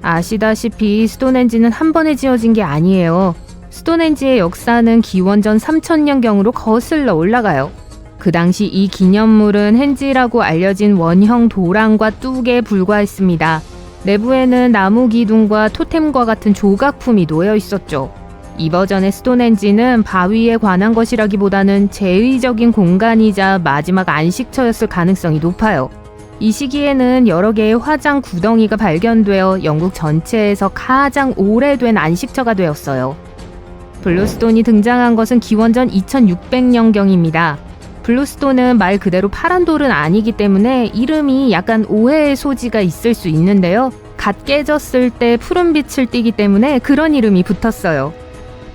아시다시피 스톤헨지는 한 번에 지어진 게 아니에요. 스톤헨지의 역사는 기원전 3000년경으로 거슬러 올라가요. 그 당시 이 기념물은 헨지라고 알려진 원형 도랑과 뚝에 불과했습니다. 내부에는 나무 기둥과 토템과 같은 조각품이 놓여 있었죠. 이 버전의 스톤헨지는 바위에 관한 것이라기보다는 제의적인 공간이자 마지막 안식처였을 가능성이 높아요. 이 시기에는 여러 개의 화장 구덩이가 발견되어 영국 전체에서 가장 오래된 안식처가 되었어요. 블루스톤이 등장한 것은 기원전 2600년경입니다. 블루스톤은 말 그대로 파란 돌은 아니기 때문에 이름이 약간 오해의 소지가 있을 수 있는데요. 갓 깨졌을 때 푸른 빛을 띠기 때문에 그런 이름이 붙었어요.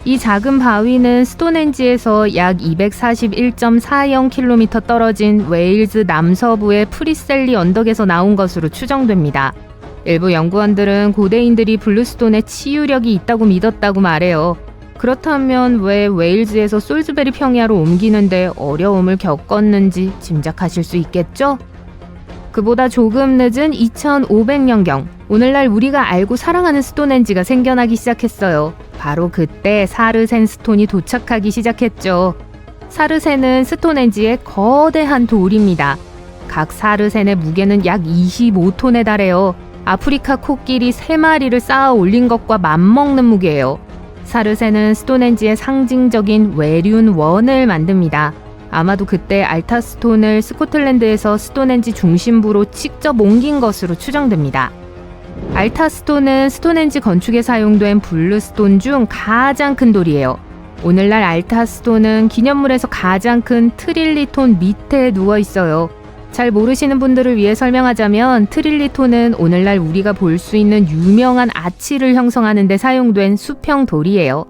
이 작은 바위는 스톤헨지에서 약 241.40km 떨어진 웨일즈 남서부의 프리셀리 언덕에서 나온 것으로 추정됩니다. 일부 연구원들은 고대인들이 블루스톤에 치유력이 있다고 믿었다고 말해요. 그렇다면 왜 웨일즈에서 솔즈베리 평야로 옮기는데 어려움을 겪었는지 짐작하실 수 있겠죠? 그보다 조금 늦은 2500년경, 오늘날 우리가 알고 사랑하는 스톤헨지가 생겨나기 시작했어요. 바로 그때 사르센 스톤이 도착하기 시작했죠. 사르센은 스톤헨지의 거대한 돌입니다. 각 사르센의 무게는 약 25톤에 달해요. 아프리카 코끼리 3마리를 쌓아 올린 것과 맞먹는 무게예요. 사르센은 스톤헨지의 상징적인 외륜원을 만듭니다. 아마도 그때 알타스톤을 스코틀랜드에서 스톤헨지 중심부로 직접 옮긴 것으로 추정됩니다. 알타스톤은 스톤헨지 건축에 사용된 블루스톤 중 가장 큰 돌이에요. 오늘날 알타스톤은 기념물에서 가장 큰 트릴리톤 밑에 누워 있어요. 잘 모르시는 분들을 위해 설명하자면 트릴리톤은 오늘날 우리가 볼 수 있는 유명한 아치를 형성하는 데 사용된 수평 돌이에요.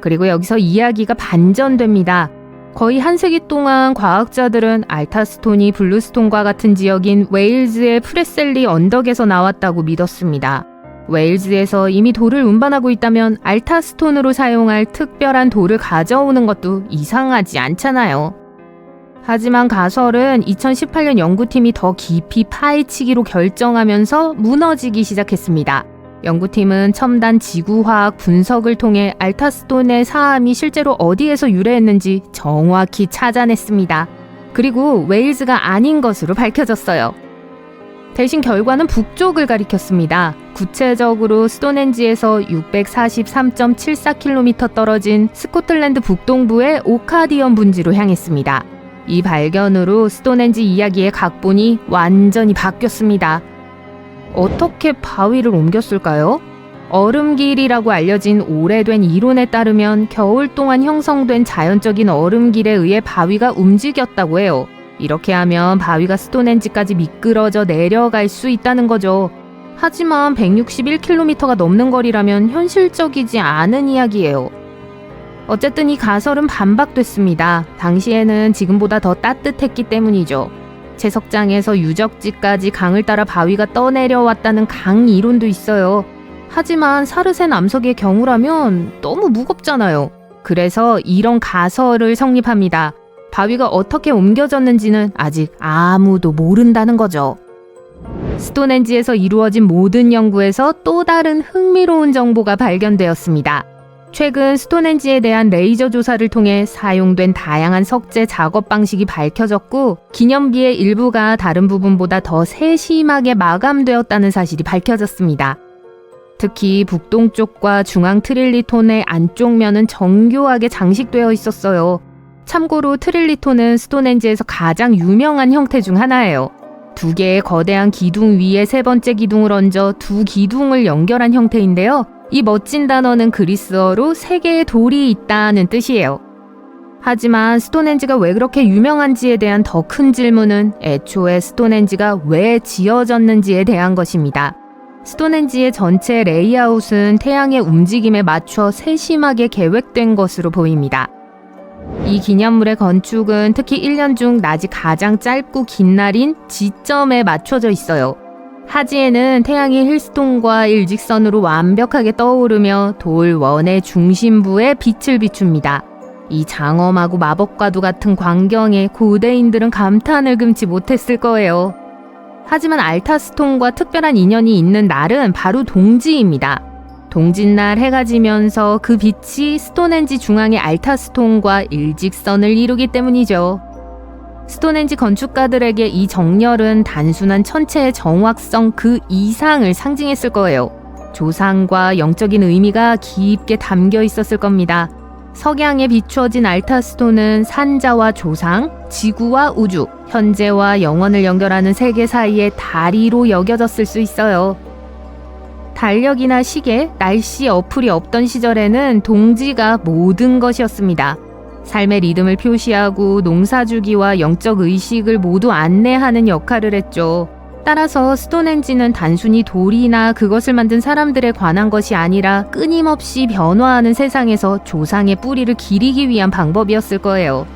그리고 여기서 이야기가 반전됩니다. 거의 한 세기 동안 과학자들은 알타스톤이 블루스톤과 같은 지역인 웨일즈의 프레셀리 언덕에서 나왔다고 믿었습니다. 웨일즈에서 이미 돌을 운반하고 있다면 알타스톤으로 사용할 특별한 돌을 가져오는 것도 이상하지 않잖아요. 하지만 가설은 2018년 연구팀이 더 깊이 파헤치기로 결정하면서 무너지기 시작했습니다. 연구팀은 첨단 지구화학 분석을 통해 알타스톤의 사암이 실제로 어디에서 유래했는지 정확히 찾아냈습니다. 그리고 웨일즈가 아닌 것으로 밝혀졌어요. 대신 결과는 북쪽을 가리켰습니다. 구체적으로 스톤헨지에서 643.74km 떨어진 스코틀랜드 북동부의 오카디언 분지로 향했습니다. 이 발견으로 스톤헨지 이야기의 각본이 완전히 바뀌었습니다. 어떻게 바위를 옮겼을까요? 얼음길이라고 알려진 오래된 이론에 따르면 겨울 동안 형성된 자연적인 얼음길에 의해 바위가 움직였다고 해요. 이렇게 하면 바위가 스톤헨지까지 미끄러져 내려갈 수 있다는 거죠. 하지만 161km가 넘는 거리라면 현실적이지 않은 이야기예요. 어쨌든 이 가설은 반박됐습니다. 당시에는 지금보다 더 따뜻했기 때문이죠. 채석장에서 유적지까지 강을 따라 바위가 떠내려왔다는 강 이론도 있어요. 하지만 사르센 암석의 경우라면 너무 무겁잖아요. 그래서 이런 가설을 성립합니다. 바위가 어떻게 옮겨졌는지는 아직 아무도 모른다는 거죠. 스톤헨지에서 이루어진 모든 연구에서 또 다른 흥미로운 정보가 발견되었습니다. 최근 스톤헨지에 대한 레이저 조사를 통해 사용된 다양한 석재 작업 방식이 밝혀졌고 기념비의 일부가 다른 부분보다 더 세심하게 마감되었다는 사실이 밝혀졌습니다. 특히 북동쪽과 중앙 트릴리톤의 안쪽 면은 정교하게 장식되어 있었어요. 참고로 트릴리톤은 스톤헨지에서 가장 유명한 형태 중 하나예요. 2개의 거대한 기둥 위에 3번째 기둥을 얹어 2 기둥을 연결한 형태인데요. 이 멋진 단어는 그리스어로 3개의 돌이 있다는 뜻이에요. 하지만 스톤헨지가 왜 그렇게 유명한지에 대한 더 큰 질문은 애초에 스톤헨지가 왜 지어졌는지에 대한 것입니다. 스톤헨지의 전체 레이아웃은 태양의 움직임에 맞춰 세심하게 계획된 것으로 보입니다. 이 기념물의 건축은 특히 1년 중 낮이 가장 짧고 긴 날인 지점에 맞춰져 있어요. 하지에는 태양이 힐스톤과 일직선으로 완벽하게 떠오르며 돌 원의 중심부에 빛을 비춥니다. 이 장엄하고 마법과도 같은 광경에 고대인들은 감탄을 금치 못했을 거예요. 하지만 알타스톤과 특별한 인연이 있는 날은 바로 동지입니다. 동짓날 해가 지면서 그 빛이 스톤헨지 중앙의 알타스톤과 일직선을 이루기 때문이죠. 스톤헨지 건축가들에게 이 정렬은 단순한 천체의 정확성 그 이상을 상징했을 거예요. 조상과 영적인 의미가 깊게 담겨 있었을 겁니다. 석양에 비추어진 알타스톤은 산자와 조상, 지구와 우주, 현재와 영원을 연결하는 세계 사이의 다리로 여겨졌을 수 있어요. 달력이나 시계, 날씨 어플이 없던 시절에는 동지가 모든 것이었습니다. 삶의 리듬을 표시하고 농사주기와 영적 의식을 모두 안내하는 역할을 했죠. 따라서 스톤헨지는 단순히 돌이나 그것을 만든 사람들에 관한 것이 아니라 끊임없이 변화하는 세상에서 조상의 뿌리를 기리기 위한 방법이었을 거예요.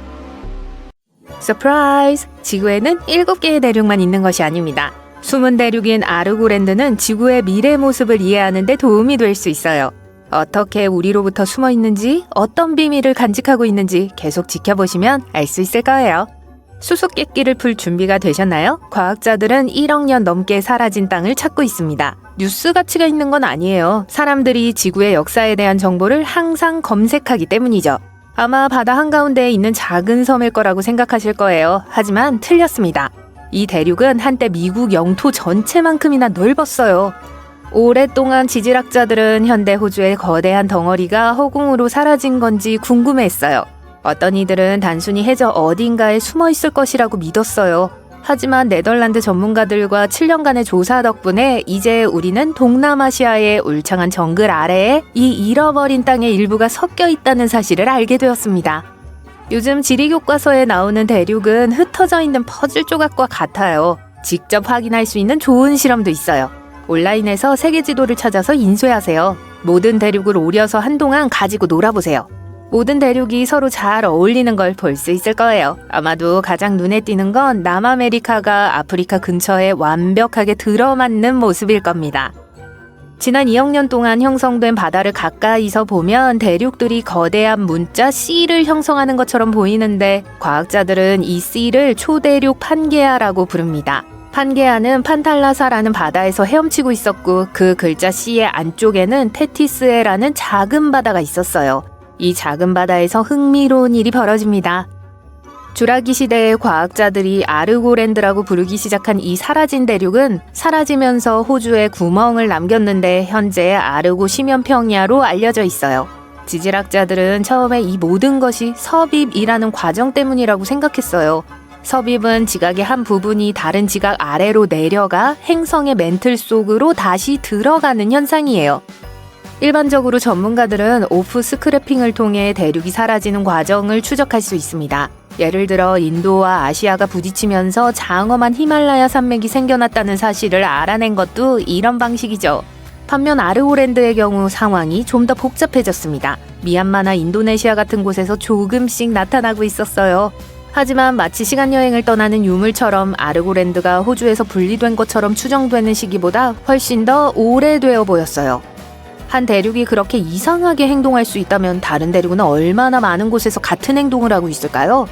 서프라이즈! 지구에는 7개의 대륙만 있는 것이 아닙니다. 숨은 대륙인 아르고랜드는 지구의 미래 모습을 이해하는 데 도움이 될 수 있어요. 어떻게 우리로부터 숨어 있는지, 어떤 비밀을 간직하고 있는지 계속 지켜보시면 알 수 있을 거예요. 수수께끼를 풀 준비가 되셨나요? 과학자들은 1억 년 넘게 사라진 땅을 찾고 있습니다. 뉴스 가치가 있는 건 아니에요. 사람들이 지구의 역사에 대한 정보를 항상 검색하기 때문이죠. 아마 바다 한가운데에 있는 작은 섬일 거라고 생각하실 거예요. 하지만 틀렸습니다. 이 대륙은 한때 미국 영토 전체만큼이나 넓었어요. 오랫동안 지질학자들은 현대 호주의 거대한 덩어리가 허공으로 사라진 건지 궁금해했어요. 어떤 이들은 단순히 해저 어딘가에 숨어 있을 것이라고 믿었어요. 하지만 네덜란드 전문가들과 7년간의 조사 덕분에 이제 우리는 동남아시아의 울창한 정글 아래에 이 잃어버린 땅의 일부가 섞여 있다는 사실을 알게 되었습니다. 요즘 지리 교과서에 나오는 대륙은 흩어져 있는 퍼즐 조각과 같아요. 직접 확인할 수 있는 좋은 실험도 있어요. 온라인에서 세계 지도를 찾아서 인쇄하세요. 모든 대륙을 오려서 한동안 가지고 놀아보세요. 모든 대륙이 서로 잘 어울리는 걸 볼 수 있을 거예요. 아마도 가장 눈에 띄는 건 남아메리카가 아프리카 근처에 완벽하게 들어맞는 모습일 겁니다. 지난 2억 년 동안 형성된 바다를 가까이서 보면 대륙들이 거대한 문자 C를 형성하는 것처럼 보이는데 과학자들은 이 C를 초대륙 판게아라고 부릅니다. 판게아는 판탈라사라는 바다에서 헤엄치고 있었고 그 글자 C의 안쪽에는 테티스에라는 작은 바다가 있었어요. 이 작은 바다에서 흥미로운 일이 벌어집니다. 주라기 시대의 과학자들이 아르고랜드라고 부르기 시작한 이 사라진 대륙은 사라지면서 호주에 구멍을 남겼는데 현재 아르고 심연평야로 알려져 있어요. 지질학자들은 처음에 이 모든 것이 섭입이라는 과정 때문이라고 생각했어요. 섭입은 지각의 한 부분이 다른 지각 아래로 내려가 행성의 멘틀 속으로 다시 들어가는 현상이에요. 일반적으로 전문가들은 오프 스크래핑을 통해 대륙이 사라지는 과정을 추적할 수 있습니다. 예를 들어 인도와 아시아가 부딪히면서 장엄한 히말라야 산맥이 생겨났다는 사실을 알아낸 것도 이런 방식이죠. 반면 아르고랜드의 경우 상황이 좀 더 복잡해졌습니다. 미얀마나 인도네시아 같은 곳에서 조금씩 나타나고 있었어요. 하지만 마치 시간여행을 떠나는 유물처럼 아르고랜드가 호주에서 분리된 것처럼 추정되는 시기보다 훨씬 더 오래되어 보였어요. 한 대륙이 그렇게 이상하게 행동할 수 있다면 다른 대륙은 얼마나 많은 곳에서 같은 행동을 하고 있을까요?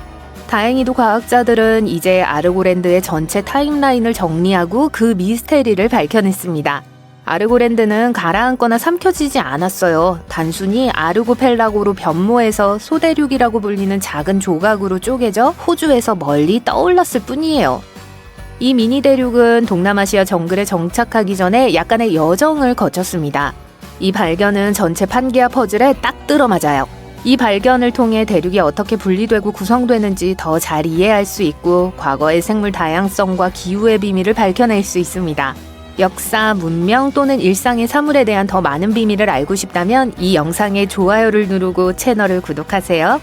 다행히도 과학자들은 이제 아르고랜드의 전체 타임라인을 정리하고 그 미스테리를 밝혀냈습니다. 아르고랜드는 가라앉거나 삼켜지지 않았어요. 단순히 아르고펠라고로 변모해서 소대륙이라고 불리는 작은 조각으로 쪼개져 호주에서 멀리 떠올랐을 뿐이에요. 이 미니 대륙은 동남아시아 정글에 정착하기 전에 약간의 여정을 거쳤습니다. 이 발견은 전체 판게아 퍼즐에 딱 들어맞아요. 이 발견을 통해 대륙이 어떻게 분리되고 구성되는지 더 잘 이해할 수 있고 과거의 생물 다양성과 기후의 비밀을 밝혀낼 수 있습니다. 역사, 문명 또는 일상의 사물에 대한 더 많은 비밀을 알고 싶다면 이 영상에 좋아요를 누르고 채널을 구독하세요.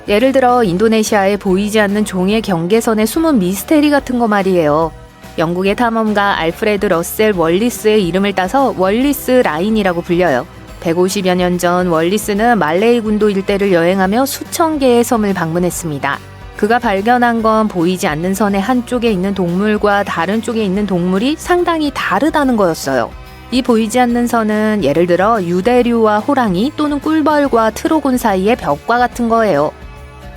예를 들어 인도네시아에 보이지 않는 종의 경계선의 숨은 미스테리 같은 거 말이에요. 영국의 탐험가 알프레드 러셀 월리스의 이름을 따서 월리스 라인이라고 불려요. 150여 년 전 월리스는 말레이 군도 일대를 여행하며 수천 개의 섬을 방문했습니다. 그가 발견한 건 보이지 않는 선의 한쪽에 있는 동물과 다른 쪽에 있는 동물이 상당히 다르다는 거였어요. 이 보이지 않는 선은 예를 들어 유대류와 호랑이 또는 꿀벌과 트로곤 사이의 벽과 같은 거예요.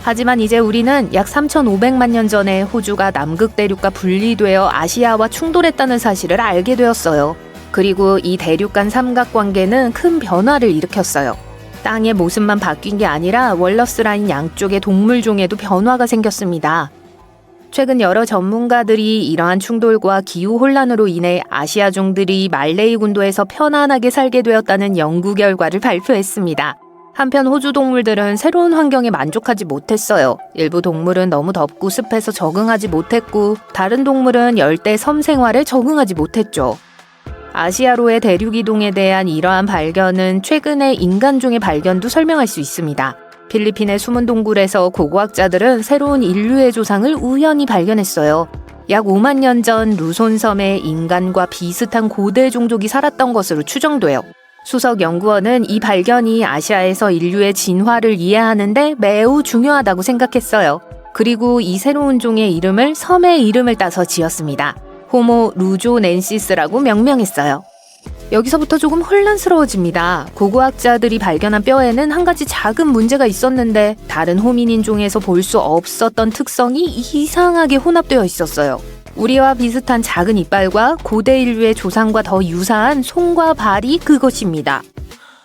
하지만 이제 우리는 약 3,500만 년 전에 호주가 남극 대륙과 분리되어 아시아와 충돌했다는 사실을 알게 되었어요. 그리고 이 대륙 간 삼각관계는 큰 변화를 일으켰어요. 땅의 모습만 바뀐 게 아니라 월러스 라인 양쪽의 동물종에도 변화가 생겼습니다. 최근 여러 전문가들이 이러한 충돌과 기후 혼란으로 인해 아시아종들이 말레이 군도에서 편안하게 살게 되었다는 연구 결과를 발표했습니다. 한편 호주 동물들은 새로운 환경에 만족하지 못했어요. 일부 동물은 너무 덥고 습해서 적응하지 못했고, 다른 동물은 열대 섬 생활에 적응하지 못했죠. 아시아로의 대륙 이동에 대한 이러한 발견은 최근의 인간종의 발견도 설명할 수 있습니다. 필리핀의 숨은 동굴에서 고고학자들은 새로운 인류의 조상을 우연히 발견했어요. 약 5만 년 전 루손섬에 인간과 비슷한 고대 종족이 살았던 것으로 추정돼요. 수석 연구원은 이 발견이 아시아에서 인류의 진화를 이해하는데 매우 중요하다고 생각했어요. 그리고 이 새로운 종의 이름을 섬의 이름을 따서 지었습니다. 호모 루조넨시스라고 명명했어요. 여기서부터 조금 혼란스러워집니다. 고고학자들이 발견한 뼈에는 한 가지 작은 문제가 있었는데 다른 호미닌 종에서 볼 수 없었던 특성이 이상하게 혼합되어 있었어요. 우리와 비슷한 작은 이빨과 고대 인류의 조상과 더 유사한 손과 발이 그것입니다.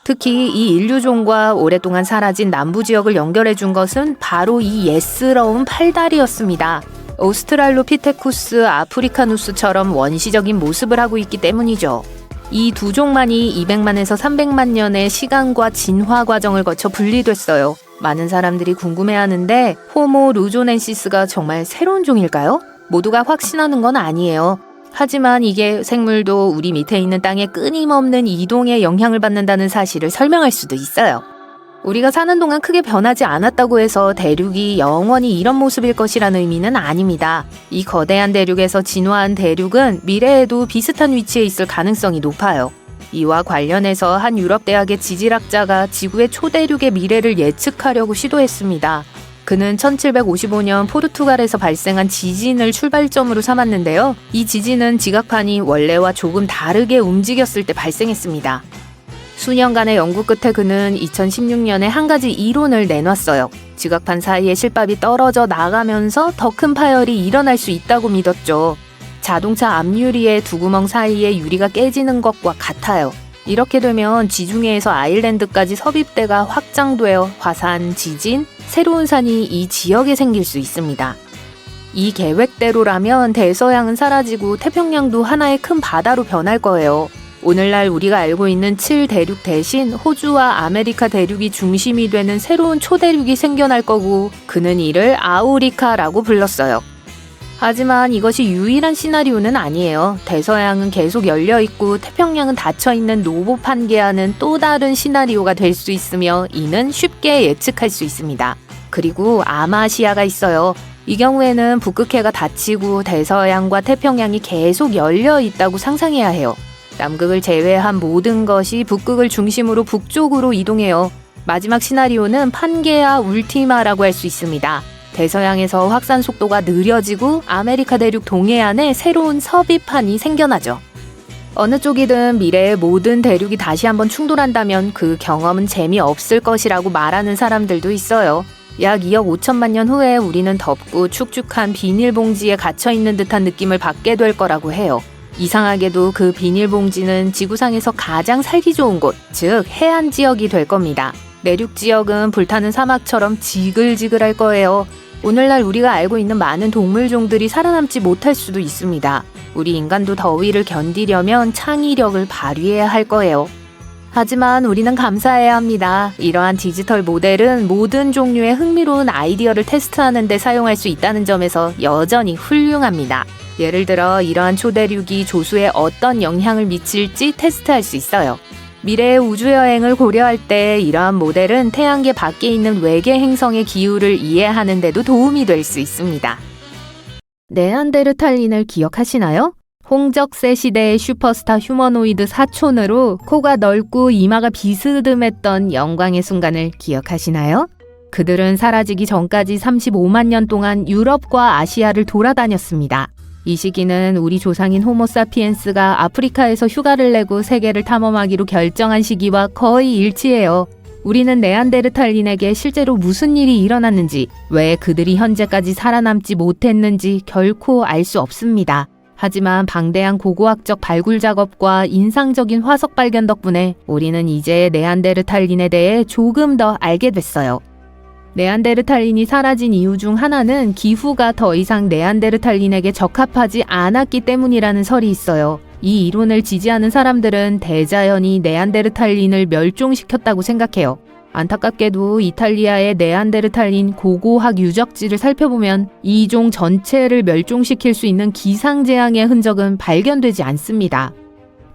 특히 이 인류종과 오랫동안 사라진 남부 지역을 연결해 준 것은 바로 이 예스러운 팔다리였습니다. 오스트랄로피테쿠스 아프리카누스처럼 원시적인 모습을 하고 있기 때문이죠. 이 두 종만이 200만에서 300만 년의 시간과 진화 과정을 거쳐 분리됐어요. 많은 사람들이 궁금해하는데 호모 루조넨시스가 정말 새로운 종일까요? 모두가 확신하는 건 아니에요. 하지만 이게 생물도 우리 밑에 있는 땅에 끊임없는 이동에 영향을 받는다는 사실을 설명할 수도 있어요. 우리가 사는 동안 크게 변하지 않았다고 해서 대륙이 영원히 이런 모습일 것이라는 의미는 아닙니다. 이 거대한 대륙에서 진화한 대륙은 미래에도 비슷한 위치에 있을 가능성이 높아요. 이와 관련해서 한 유럽 대학의 지질학자가 지구의 초대륙의 미래를 예측하려고 시도했습니다. 그는 1755년 포르투갈에서 발생한 지진을 출발점으로 삼았는데요. 이 지진은 지각판이 원래와 조금 다르게 움직였을 때 발생했습니다. 수년간의 연구 끝에 그는 2016년에 한 가지 이론을 내놨어요. 지각판 사이에 실밥이 떨어져 나가면서 더 큰 파열이 일어날 수 있다고 믿었죠. 자동차 앞유리의 두 구멍 사이에 유리가 깨지는 것과 같아요. 이렇게 되면 지중해에서 아일랜드까지 섭입대가 확장되어 화산, 지진, 새로운 산이 이 지역에 생길 수 있습니다. 이 계획대로라면 대서양은 사라지고 태평양도 하나의 큰 바다로 변할 거예요. 오늘날 우리가 알고 있는 7대륙 대신 호주와 아메리카 대륙이 중심이 되는 새로운 초대륙이 생겨날 거고, 그는 이를 아우리카라고 불렀어요. 하지만 이것이 유일한 시나리오는 아니에요. 대서양은 계속 열려있고 태평양은 닫혀있는 노보판게아는 또 다른 시나리오가 될 수 있으며 이는 쉽게 예측할 수 있습니다. 그리고 아마시아가 있어요. 이 경우에는 북극해가 닫히고 대서양과 태평양이 계속 열려있다고 상상해야 해요. 남극을 제외한 모든 것이 북극을 중심으로 북쪽으로 이동해요. 마지막 시나리오는 판게아 울티마라고 할 수 있습니다. 대서양에서 확산 속도가 느려지고 아메리카 대륙 동해안에 새로운 섭입판이 생겨나죠. 어느 쪽이든 미래의 모든 대륙이 다시 한번 충돌한다면 그 경험은 재미없을 것이라고 말하는 사람들도 있어요. 약 2억 5천만 년 후에 우리는 덥고 축축한 비닐봉지에 갇혀있는 듯한 느낌을 받게 될 거라고 해요. 이상하게도 그 비닐봉지는 지구상에서 가장 살기 좋은 곳, 즉 해안 지역이 될 겁니다. 내륙 지역은 불타는 사막처럼 지글지글할 거예요. 오늘날 우리가 알고 있는 많은 동물종들이 살아남지 못할 수도 있습니다. 우리 인간도 더위를 견디려면 창의력을 발휘해야 할 거예요. 하지만 우리는 감사해야 합니다. 이러한 디지털 모델은 모든 종류의 흥미로운 아이디어를 테스트하는 데 사용할 수 있다는 점에서 여전히 훌륭합니다. 예를 들어 이러한 초대륙이 조수에 어떤 영향을 미칠지 테스트할 수 있어요. 미래의 우주여행을 고려할 때 이러한 모델은 태양계 밖에 있는 외계 행성의 기후를 이해하는 데도 도움이 될 수 있습니다. 네안데르탈린을 기억하시나요? 홍적세 시대의 슈퍼스타 휴머노이드 사촌으로 코가 넓고 이마가 비스듬했던 영광의 순간을 기억하시나요? 그들은 사라지기 전까지 35만 년 동안 유럽과 아시아를 돌아다녔습니다. 이 시기는 우리 조상인 호모사피엔스가 아프리카에서 휴가를 내고 세계를 탐험하기로 결정한 시기와 거의 일치해요. 우리는 네안데르탈린에게 실제로 무슨 일이 일어났는지, 왜 그들이 현재까지 살아남지 못했는지 결코 알 수 없습니다. 하지만 방대한 고고학적 발굴 작업과 인상적인 화석 발견 덕분에 우리는 이제 네안데르탈린에 대해 조금 더 알게 됐어요. 네안데르탈린이 사라진 이유 중 하나는 기후가 더 이상 네안데르탈린에게 적합하지 않았기 때문이라는 설이 있어요. 이 이론을 지지하는 사람들은 대자연이 네안데르탈린을 멸종시켰다고 생각해요. 안타깝게도 이탈리아의 네안데르탈린 고고학 유적지를 살펴보면 이 종 전체를 멸종시킬 수 있는 기상재앙의 흔적은 발견되지 않습니다.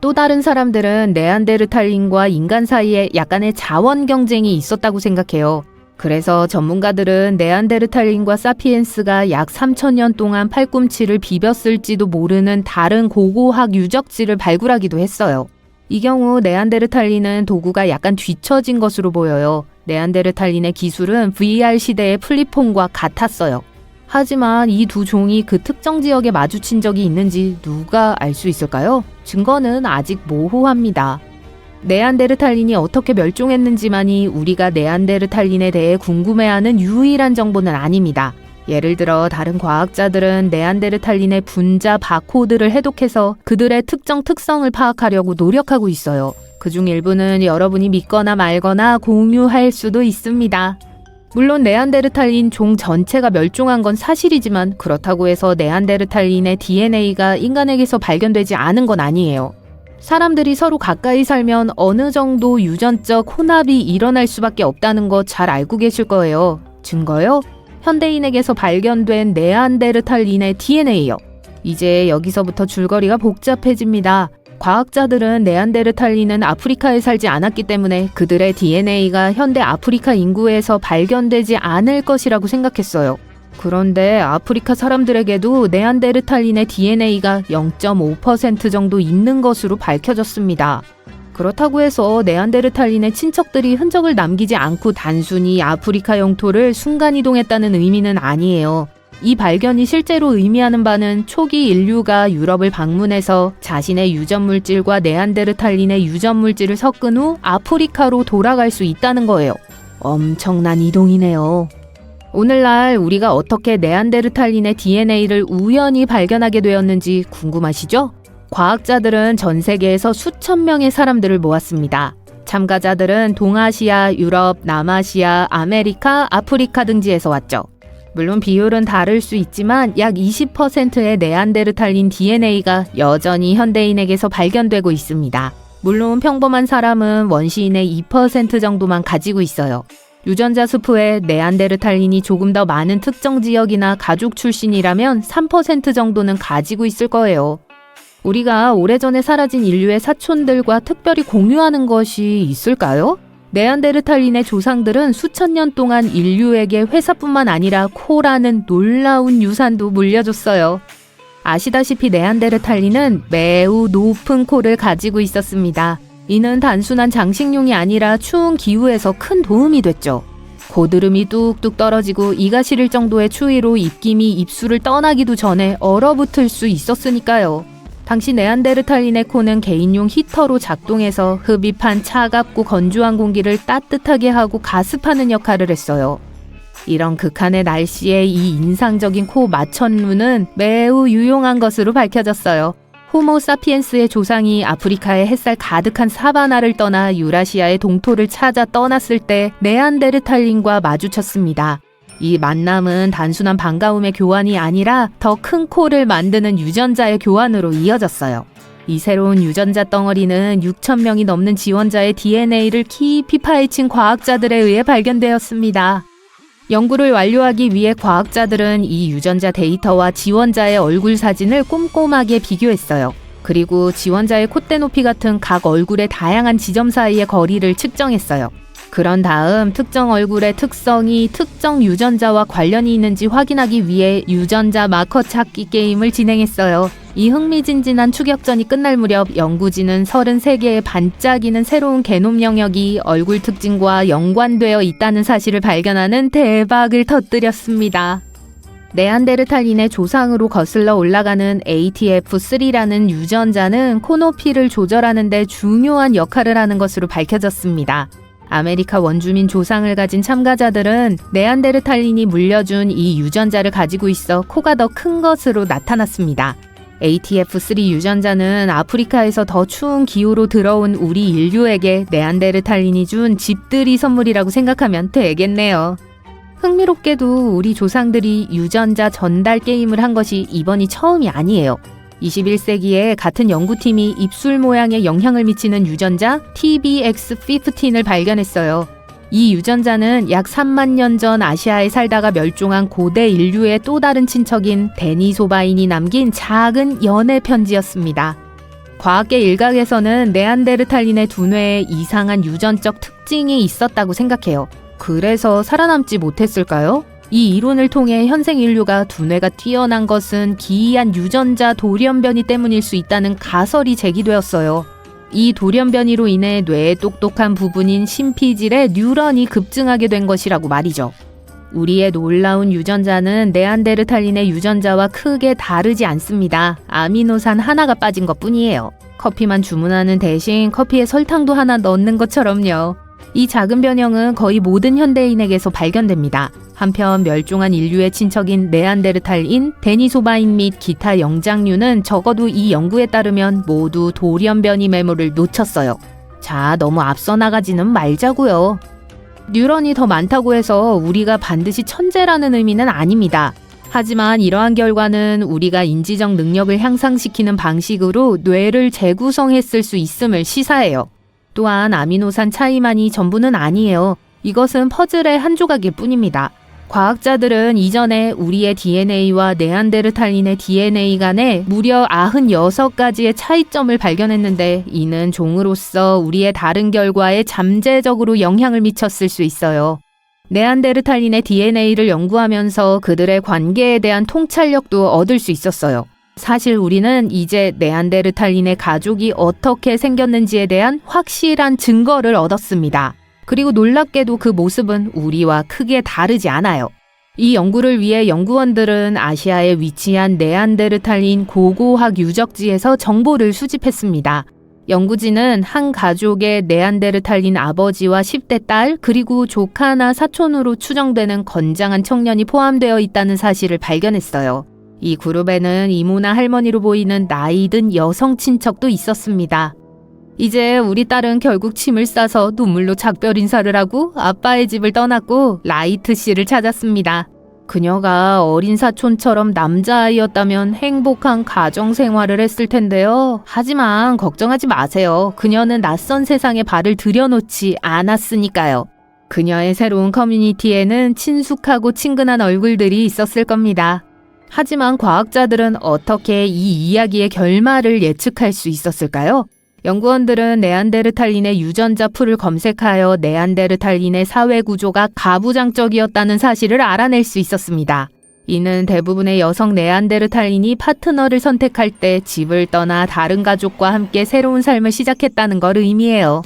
또 다른 사람들은 네안데르탈린과 인간 사이에 약간의 자원 경쟁이 있었다고 생각해요. 그래서 전문가들은 네안데르탈린과 사피엔스가 약 3,000년 동안 팔꿈치를 비볐을지도 모르는 다른 고고학 유적지를 발굴하기도 했어요. 이 경우 네안데르탈린은 도구가 약간 뒤처진 것으로 보여요. 네안데르탈린의 기술은 VR 시대의 플립폰과 같았어요. 하지만 이 두 종이 그 특정 지역에 마주친 적이 있는지 누가 알 수 있을까요? 증거는 아직 모호합니다. 네안데르탈린이 어떻게 멸종했는지만이 우리가 네안데르탈린에 대해 궁금해하는 유일한 정보는 아닙니다. 예를 들어 다른 과학자들은 네안데르탈린의 분자 바코드를 해독해서 그들의 특정 특성을 파악하려고 노력하고 있어요. 그중 일부는 여러분이 믿거나 말거나 공유할 수도 있습니다. 물론 네안데르탈린 종 전체가 멸종한 건 사실이지만 그렇다고 해서 네안데르탈린의 DNA가 인간에게서 발견되지 않은 건 아니에요. 사람들이 서로 가까이 살면 어느 정도 유전적 혼합이 일어날 수밖에 없다는 거 잘 알고 계실 거예요. 증거요? 현대인에게서 발견된 네안데르탈린의 DNA요. 이제 여기서부터 줄거리가 복잡해집니다. 과학자들은 네안데르탈린은 아프리카에 살지 않았기 때문에 그들의 DNA가 현대 아프리카 인구에서 발견되지 않을 것이라고 생각했어요. 그런데 아프리카 사람들에게도 네안데르탈린의 DNA가 0.5% 정도 있는 것으로 밝혀졌습니다. 그렇다고 해서 네안데르탈린의 친척들이 흔적을 남기지 않고 단순히 아프리카 영토를 순간이동했다는 의미는 아니에요. 이 발견이 실제로 의미하는 바는 초기 인류가 유럽을 방문해서 자신의 유전물질과 네안데르탈린의 유전물질을 섞은 후 아프리카로 돌아갈 수 있다는 거예요. 엄청난 이동이네요. 오늘날 우리가 어떻게 네안데르탈린의 DNA를 우연히 발견하게 되었는지 궁금하시죠? 과학자들은 전 세계에서 수천 명의 사람들을 모았습니다. 참가자들은 동아시아, 유럽, 남아시아, 아메리카, 아프리카 등지에서 왔죠. 물론 비율은 다를 수 있지만 약 20%의 네안데르탈린 DNA가 여전히 현대인에게서 발견되고 있습니다. 물론 평범한 사람은 원시인의 2% 정도만 가지고 있어요. 유전자 수프에 네안데르탈린이 조금 더 많은 특정 지역이나 가족 출신이라면 3% 정도는 가지고 있을 거예요. 우리가 오래전에 사라진 인류의 사촌들과 특별히 공유하는 것이 있을까요? 네안데르탈린의 조상들은 수천 년 동안 인류에게 회사뿐만 아니라 코라는 놀라운 유산도 물려줬어요. 아시다시피 네안데르탈린은 매우 높은 코를 가지고 있었습니다. 이는 단순한 장식용이 아니라 추운 기후에서 큰 도움이 됐죠. 고드름이 뚝뚝 떨어지고 이가 시릴 정도의 추위로 입김이 입술을 떠나기도 전에 얼어붙을 수 있었으니까요. 당시 네안데르탈린의 코는 개인용 히터로 작동해서 흡입한 차갑고 건조한 공기를 따뜻하게 하고 가습하는 역할을 했어요. 이런 극한의 날씨에 이 인상적인 코 마천루는 매우 유용한 것으로 밝혀졌어요. 호모 사피엔스의 조상이 아프리카의 햇살 가득한 사바나를 떠나 유라시아의 동토를 찾아 떠났을 때 네안데르탈린과 마주쳤습니다. 이 만남은 단순한 반가움의 교환이 아니라 더 큰 코를 만드는 유전자의 교환으로 이어졌어요. 이 새로운 유전자 덩어리는 6,000명이 넘는 지원자의 DNA를 깊이 파헤친 과학자들에 의해 발견되었습니다. 연구를 완료하기 위해 과학자들은 이 유전자 데이터와 지원자의 얼굴 사진을 꼼꼼하게 비교했어요. 그리고 지원자의 콧대 높이 같은 각 얼굴의 다양한 지점 사이의 거리를 측정했어요. 그런 다음 특정 얼굴의 특성이 특정 유전자와 관련이 있는지 확인하기 위해 유전자 마커 찾기 게임을 진행했어요. 이 흥미진진한 추격전이 끝날 무렵 연구진은 33개의 반짝이는 새로운 게놈 영역이 얼굴 특징과 연관되어 있다는 사실을 발견하는 대박을 터뜨렸습니다. 네안데르탈린의 조상으로 거슬러 올라가는 ATF3라는 유전자는 코 높이를 조절하는 데 중요한 역할을 하는 것으로 밝혀졌습니다. 아메리카 원주민 조상을 가진 참가자들은 네안데르탈린이 물려준 이 유전자를 가지고 있어 코가 더 큰 것으로 나타났습니다. ATF3 유전자는 아프리카에서 더 추운 기후로 들어온 우리 인류에게 네안데르탈린이 준 집들이 선물이라고 생각하면 되겠네요. 흥미롭게도 우리 조상들이 유전자 전달 게임을 한 것이 이번이 처음이 아니에요. 21세기에 같은 연구팀이 입술 모양에 영향을 미치는 유전자 TBX15을 발견했어요. 이 유전자는 약 3만 년 전 아시아에 살다가 멸종한 고대 인류의 또 다른 친척인 데니소바인이 남긴 작은 연애 편지였습니다. 과학계 일각에서는 네안데르탈린의 두뇌에 이상한 유전적 특징이 있었다고 생각해요. 그래서 살아남지 못했을까요? 이 이론을 통해 현생 인류가 두뇌가 뛰어난 것은 기이한 유전자 돌연변이 때문일 수 있다는 가설이 제기되었어요. 이 돌연변이로 인해 뇌의 똑똑한 부분인 심피질의 뉴런이 급증하게 된 것이라고 말이죠. 우리의 놀라운 유전자는 네안데르탈린의 유전자와 크게 다르지 않습니다. 아미노산 하나가 빠진 것뿐이에요. 커피만 주문하는 대신 커피에 설탕도 하나 넣는 것처럼요. 이 작은 변형은 거의 모든 현대인에게서 발견됩니다. 한편 멸종한 인류의 친척인 네안데르탈인, 데니소바인 및 기타 영장류는 적어도 이 연구에 따르면 모두 돌연변이 매물을 놓쳤어요. 자, 너무 앞서 나가지는 말자고요. 뉴런이 더 많다고 해서 우리가 반드시 천재라는 의미는 아닙니다. 하지만 이러한 결과는 우리가 인지적 능력을 향상시키는 방식으로 뇌를 재구성했을 수 있음을 시사해요. 또한 아미노산 차이만이 전부는 아니에요. 이것은 퍼즐의 한 조각일 뿐입니다. 과학자들은 이전에 우리의 DNA와 네안데르탈린의 DNA 간에 무려 96가지의 차이점을 발견했는데 이는 종으로서 우리의 다른 결과에 잠재적으로 영향을 미쳤을 수 있어요. 네안데르탈린의 DNA를 연구하면서 그들의 관계에 대한 통찰력도 얻을 수 있었어요. 사실 우리는 이제 네안데르탈린의 가족이 어떻게 생겼는지에 대한 확실한 증거를 얻었습니다. 그리고 놀랍게도 그 모습은 우리와 크게 다르지 않아요. 이 연구를 위해 연구원들은 아시아에 위치한 네안데르탈린 고고학 유적지에서 정보를 수집했습니다. 연구진은 한 가족의 네안데르탈린 아버지와 10대 딸 그리고 조카나 사촌으로 추정되는 건장한 청년이 포함되어 있다는 사실을 발견했어요. 이 그룹에는 이모나 할머니로 보이는 나이든 여성 친척도 있었습니다. 이제 우리 딸은 결국 침을 싸서 눈물로 작별 인사를 하고 아빠의 집을 떠났고 라이트 씨를 찾았습니다. 그녀가 어린 사촌처럼 남자아이였다면 행복한 가정 생활을 했을 텐데요. 하지만 걱정하지 마세요. 그녀는 낯선 세상에 발을 들여놓지 않았으니까요. 그녀의 새로운 커뮤니티에는 친숙하고 친근한 얼굴들이 있었을 겁니다. 하지만 과학자들은 어떻게 이 이야기의 결말을 예측할 수 있었을까요? 연구원들은 네안데르탈린의 유전자 풀을 검색하여 네안데르탈린의 사회 구조가 가부장적이었다는 사실을 알아낼 수 있었습니다. 이는 대부분의 여성 네안데르탈린이 파트너를 선택할 때 집을 떠나 다른 가족과 함께 새로운 삶을 시작했다는 걸 의미해요.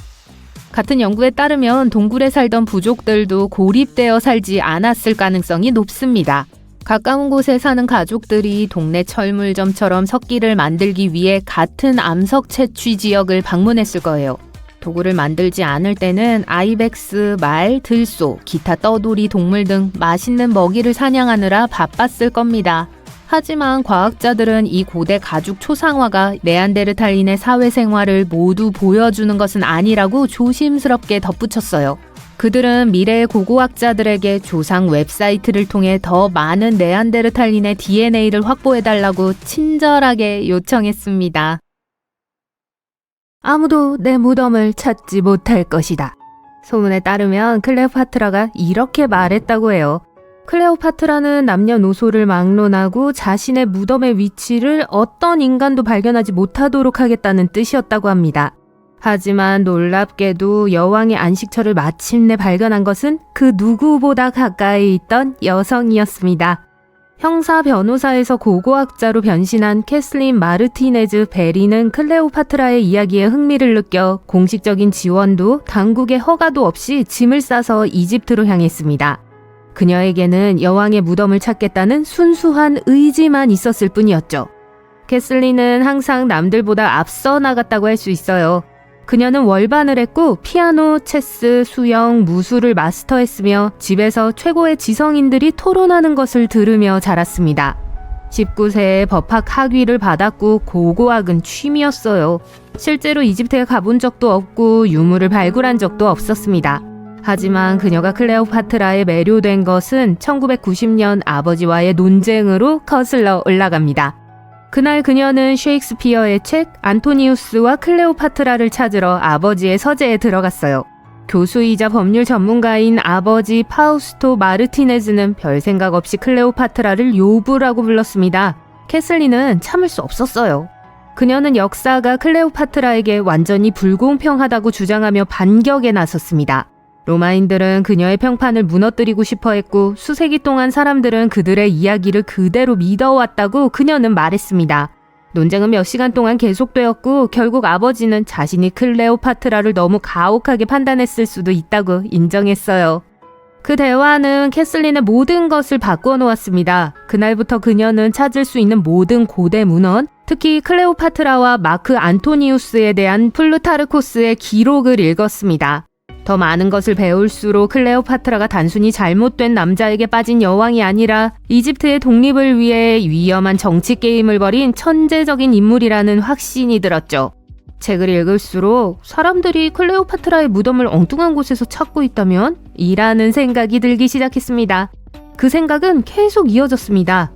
같은 연구에 따르면 동굴에 살던 부족들도 고립되어 살지 않았을 가능성이 높습니다. 가까운 곳에 사는 가족들이 동네 철물점처럼 석기를 만들기 위해 같은 암석 채취 지역을 방문했을 거예요. 도구를 만들지 않을 때는 아이벡스, 말, 들소, 기타 떠돌이 동물 등 맛있는 먹이를 사냥하느라 바빴을 겁니다. 하지만 과학자들은 이 고대 가죽 초상화가 네안데르탈린의 사회생활을 모두 보여주는 것은 아니라고 조심스럽게 덧붙였어요. 그들은 미래의 고고학자들에게 조상 웹사이트를 통해 더 많은 네안데르탈린의 DNA를 확보해달라고 친절하게 요청했습니다. 아무도 내 무덤을 찾지 못할 것이다. 소문에 따르면 클레오파트라가 이렇게 말했다고 해요. 클레오파트라는 남녀노소를 막론하고 자신의 무덤의 위치를 어떤 인간도 발견하지 못하도록 하겠다는 뜻이었다고 합니다. 하지만 놀랍게도 여왕의 안식처를 마침내 발견한 것은 그 누구보다 가까이 있던 여성이었습니다. 형사 변호사에서 고고학자로 변신한 캐슬린 마르티네즈 베리는 클레오파트라의 이야기에 흥미를 느껴 공식적인 지원도 당국의 허가도 없이 짐을 싸서 이집트로 향했습니다. 그녀에게는 여왕의 무덤을 찾겠다는 순수한 의지만 있었을 뿐이었죠. 캐슬린은 항상 남들보다 앞서 나갔다고 할 수 있어요. 그녀는 월반을 했고 피아노, 체스, 수영, 무술을 마스터했으며 집에서 최고의 지성인들이 토론하는 것을 들으며 자랐습니다. 19세에 법학 학위를 받았고 고고학은 취미였어요. 실제로 이집트에 가본 적도 없고 유물을 발굴한 적도 없었습니다. 하지만 그녀가 클레오파트라에 매료된 것은 1990년 아버지와의 논쟁으로 거슬러 올라갑니다. 그날 그녀는 셰익스피어의 책 안토니우스와 클레오파트라를 찾으러 아버지의 서재에 들어갔어요. 교수이자 법률 전문가인 아버지 파우스토 마르티네즈는 별 생각 없이 클레오파트라를 요부라고 불렀습니다. 캐슬린은 참을 수 없었어요. 그녀는 역사가 클레오파트라에게 완전히 불공평하다고 주장하며 반격에 나섰습니다. 로마인들은 그녀의 평판을 무너뜨리고 싶어 했고 수세기 동안 사람들은 그들의 이야기를 그대로 믿어왔다고 그녀는 말했습니다. 논쟁은 몇 시간 동안 계속되었고 결국 아버지는 자신이 클레오파트라를 너무 가혹하게 판단했을 수도 있다고 인정했어요. 그 대화는 캐슬린의 모든 것을 바꾸어 놓았습니다. 그날부터 그녀는 찾을 수 있는 모든 고대 문헌, 특히 클레오파트라와 마크 안토니우스에 대한 플루타르코스의 기록을 읽었습니다. 더 많은 것을 배울수록 클레오파트라가 단순히 잘못된 남자에게 빠진 여왕이 아니라 이집트의 독립을 위해 위험한 정치 게임을 벌인 천재적인 인물이라는 확신이 들었죠. 책을 읽을수록 사람들이 클레오파트라의 무덤을 엉뚱한 곳에서 찾고 있다면? 이라는 생각이 들기 시작했습니다. 그 생각은 계속 이어졌습니다.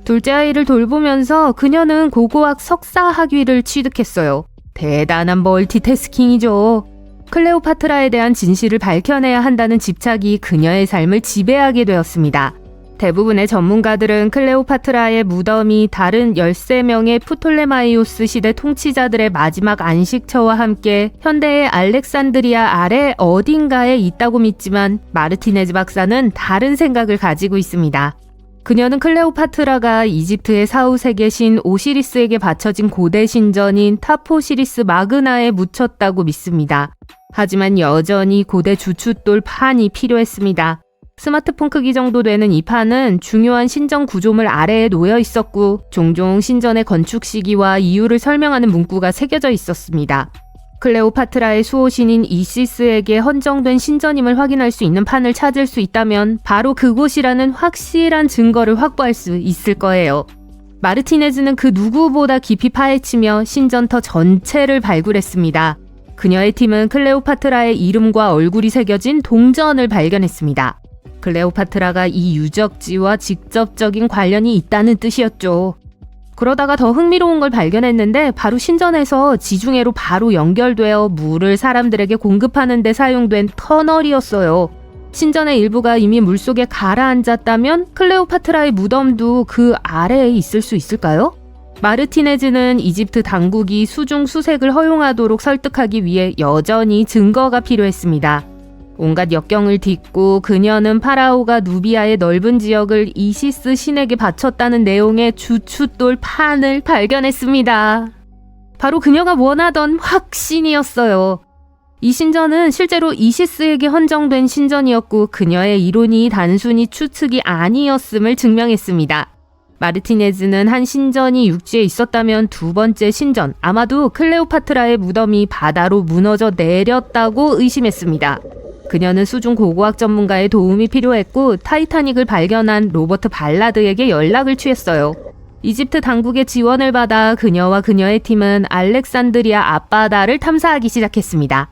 둘째 아이를 돌보면서 그녀는 고고학 석사 학위를 취득했어요. 대단한 멀티태스킹이죠. 클레오파트라에 대한 진실을 밝혀내야 한다는 집착이 그녀의 삶을 지배하게 되었습니다. 대부분의 전문가들은 클레오파트라의 무덤이 다른 13명의 프톨레마이오스 시대 통치자들의 마지막 안식처와 함께 현대의 알렉산드리아 아래 어딘가에 있다고 믿지만 마르티네즈 박사는 다른 생각을 가지고 있습니다. 그녀는 클레오파트라가 이집트의 사후세계 신 오시리스에게 바쳐진 고대 신전인 타포시리스 마그나에 묻혔다고 믿습니다. 하지만 여전히 고대 주춧돌 판이 필요했습니다. 스마트폰 크기 정도 되는 이 판은 중요한 신전 구조물 아래에 놓여 있었고 종종 신전의 건축 시기와 이유를 설명하는 문구가 새겨져 있었습니다. 클레오파트라의 수호신인 이시스에게 헌정된 신전임을 확인할 수 있는 판을 찾을 수 있다면 바로 그곳이라는 확실한 증거를 확보할 수 있을 거예요. 마르티네즈는 그 누구보다 깊이 파헤치며 신전터 전체를 발굴했습니다. 그녀의 팀은 클레오파트라의 이름과 얼굴이 새겨진 동전을 발견했습니다. 클레오파트라가 이 유적지와 직접적인 관련이 있다는 뜻이었죠. 그러다가 더 흥미로운 걸 발견했는데 바로 신전에서 지중해로 바로 연결되어 물을 사람들에게 공급하는 데 사용된 터널이었어요. 신전의 일부가 이미 물속에 가라앉았다면 클레오파트라의 무덤도 그 아래에 있을 수 있을까요? 마르티네즈는 이집트 당국이 수중 수색을 허용하도록 설득하기 위해 여전히 증거가 필요했습니다. 온갖 역경을 딛고 그녀는 파라오가 누비아의 넓은 지역을 이시스 신에게 바쳤다는 내용의 주춧돌 판을 발견했습니다. 바로 그녀가 원하던 확신이었어요. 이 신전은 실제로 이시스에게 헌정된 신전이었고 그녀의 이론이 단순히 추측이 아니었음을 증명했습니다. 마르티네즈는 한 신전이 육지에 있었다면 두 번째 신전, 아마도 클레오파트라의 무덤이 바다로 무너져 내렸다고 의심했습니다. 그녀는 수중 고고학 전문가의 도움이 필요했고 타이타닉을 발견한 로버트 발라드에게 연락을 취했어요. 이집트 당국의 지원을 받아 그녀와 그녀의 팀은 알렉산드리아 앞바다를 탐사하기 시작했습니다.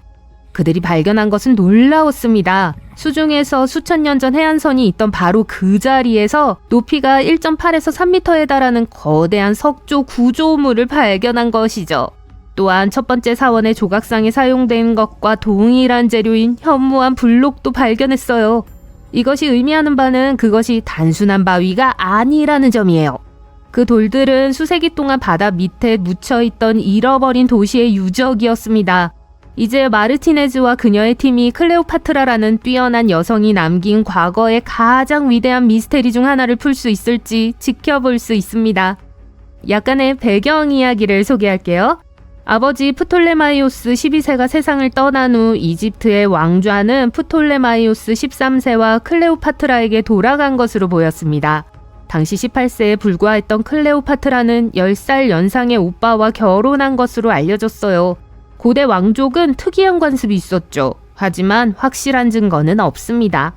그들이 발견한 것은 놀라웠습니다. 수중에서 수천 년 전 해안선이 있던 바로 그 자리에서 높이가 1.8에서 3m에 달하는 거대한 석조 구조물을 발견한 것이죠. 또한 첫 번째 사원의 조각상에 사용된 것과 동일한 재료인 현무암 블록도 발견했어요. 이것이 의미하는 바는 그것이 단순한 바위가 아니라는 점이에요. 그 돌들은 수세기 동안 바다 밑에 묻혀있던 잃어버린 도시의 유적이었습니다. 이제 마르티네즈와 그녀의 팀이 클레오파트라라는 뛰어난 여성이 남긴 과거의 가장 위대한 미스테리 중 하나를 풀 수 있을지 지켜볼 수 있습니다. 약간의 배경 이야기를 소개할게요. 아버지 프톨레마이오스 12세가 세상을 떠난 후 이집트의 왕좌는 프톨레마이오스 13세와 클레오파트라에게 돌아간 것으로 보였습니다. 당시 18세에 불과했던 클레오파트라는 10살 연상의 오빠와 결혼한 것으로 알려졌어요. 고대 왕족은 특이한 관습이 있었죠. 하지만 확실한 증거는 없습니다.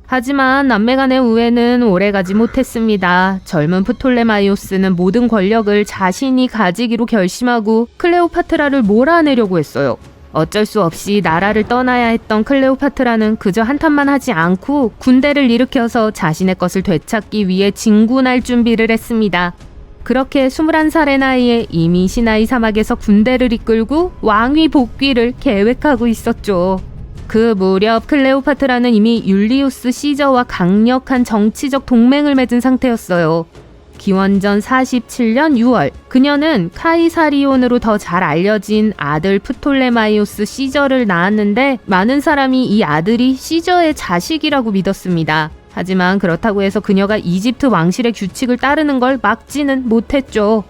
하지만 남매 간의 우애는 오래가지 못했습니다. 젊은 프톨레마이오스는 모든 권력을 자신이 가지기로 결심하고 클레오파트라를 몰아내려고 했어요. 어쩔 수 없이 나라를 떠나야 했던 클레오파트라는 그저 한탄만 하지 않고 군대를 일으켜서 자신의 것을 되찾기 위해 진군할 준비를 했습니다. 그렇게 21살의 나이에 이미 시나이 사막에서 군대를 이끌고 왕위 복귀를 계획하고 있었죠. 그 무렵 클레오파트라는 이미 율리우스 시저와 강력한 정치적 동맹을 맺은 상태였어요. 기원전 47년 6월, 그녀는 카이사리온으로 더 잘 알려진 아들 프톨레마이오스 시저를 낳았는데 많은 사람이 이 아들이 시저의 자식이라고 믿었습니다. 하지만 그렇다고 해서 그녀가 이집트 왕실의 규칙을 따르는 걸 막지는 못했죠.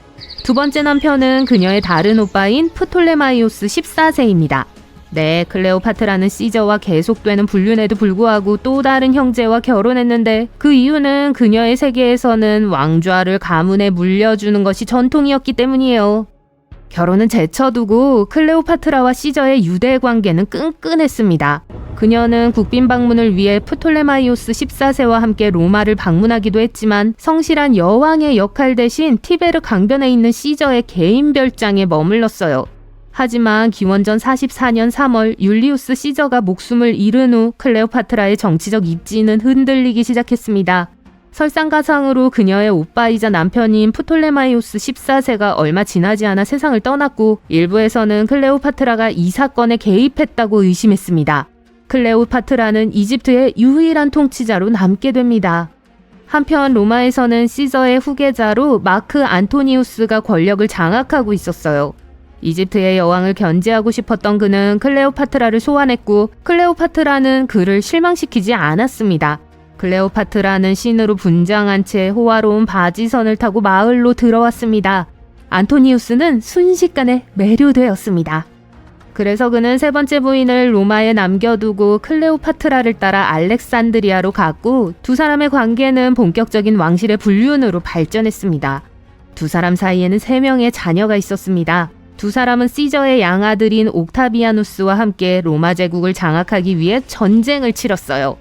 두 번째 남편은 그녀의 다른 오빠인 프톨레마이오스 14세입니다. 네, 클레오파트라는 시저와 계속되는 불륜에도 불구하고 또 다른 형제와 결혼했는데 그 이유는 그녀의 세계에서는 왕좌를 가문에 물려주는 것이 전통이었기 때문이에요. 결혼은 제쳐두고 클레오파트라와 시저의 유대 관계는 끈끈했습니다. 그녀는 국빈 방문을 위해 프톨레마이오스 14세와 함께 로마를 방문하기도 했지만 성실한 여왕의 역할 대신 티베르 강변에 있는 시저의 개인 별장에 머물렀어요. 하지만 기원전 44년 3월 율리우스 시저가 목숨을 잃은 후 클레오파트라의 정치적 입지는 흔들리기 시작했습니다. 설상가상으로 그녀의 오빠이자 남편인 프톨레마이오스 14세가 얼마 지나지 않아 세상을 떠났고 일부에서는 클레오파트라가 이 사건에 개입했다고 의심했습니다. 클레오파트라는 이집트의 유일한 통치자로 남게 됩니다. 한편 로마에서는 시저의 후계자로 마크 안토니우스가 권력을 장악하고 있었어요. 이집트의 여왕을 견제하고 싶었던 그는 클레오파트라를 소환했고 클레오파트라는 그를 실망시키지 않았습니다. 클레오파트라는 신으로 분장한 채 호화로운 바지선을 타고 마을로 들어왔습니다. 안토니우스는 순식간에 매료되었습니다. 그래서 그는 세 번째 부인을 로마에 남겨두고 클레오파트라를 따라 알렉산드리아로 갔고 두 사람의 관계는 본격적인 왕실의 불륜으로 발전했습니다. 두 사람 사이에는 3명의 자녀가 있었습니다. 두 사람은 시저의 양아들인 옥타비아누스와 함께 로마 제국을 장악하기 위해 전쟁을 치렀어요.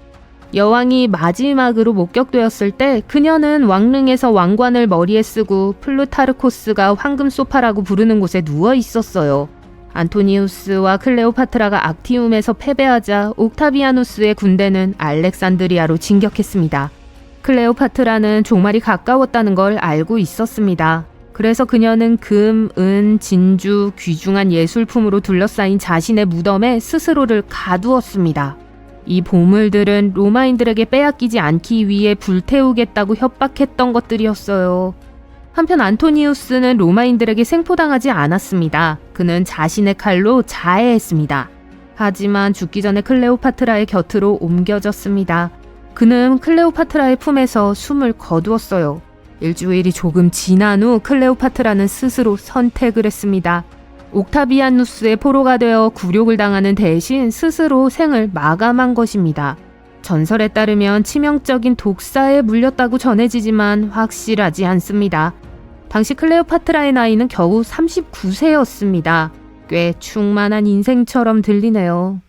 여왕이 마지막으로 목격되었을 때 그녀는 왕릉에서 왕관을 머리에 쓰고 플루타르코스가 황금 소파라고 부르는 곳에 누워 있었어요. 안토니우스와 클레오파트라가 악티움에서 패배하자 옥타비아누스의 군대는 알렉산드리아로 진격했습니다. 클레오파트라는 종말이 가까웠다는 걸 알고 있었습니다. 그래서 그녀는 금, 은, 진주, 귀중한 예술품으로 둘러싸인 자신의 무덤에 스스로를 가두었습니다. 이 보물들은 로마인들에게 빼앗기지 않기 위해 불태우겠다고 협박했던 것들이었어요. 한편 안토니우스는 로마인들에게 생포당하지 않았습니다. 그는 자신의 칼로 자해했습니다. 하지만 죽기 전에 클레오파트라의 곁으로 옮겨졌습니다. 그는 클레오파트라의 품에서 숨을 거두었어요. 일주일이 조금 지난 후 클레오파트라는 스스로 선택을 했습니다. 옥타비아누스의 포로가 되어 굴욕을 당하는 대신 스스로 생을 마감한 것입니다. 전설에 따르면 치명적인 독사에 물렸다고 전해지지만 확실하지 않습니다. 당시 클레오파트라의 나이는 겨우 39세였습니다. 꽤 충만한 인생처럼 들리네요.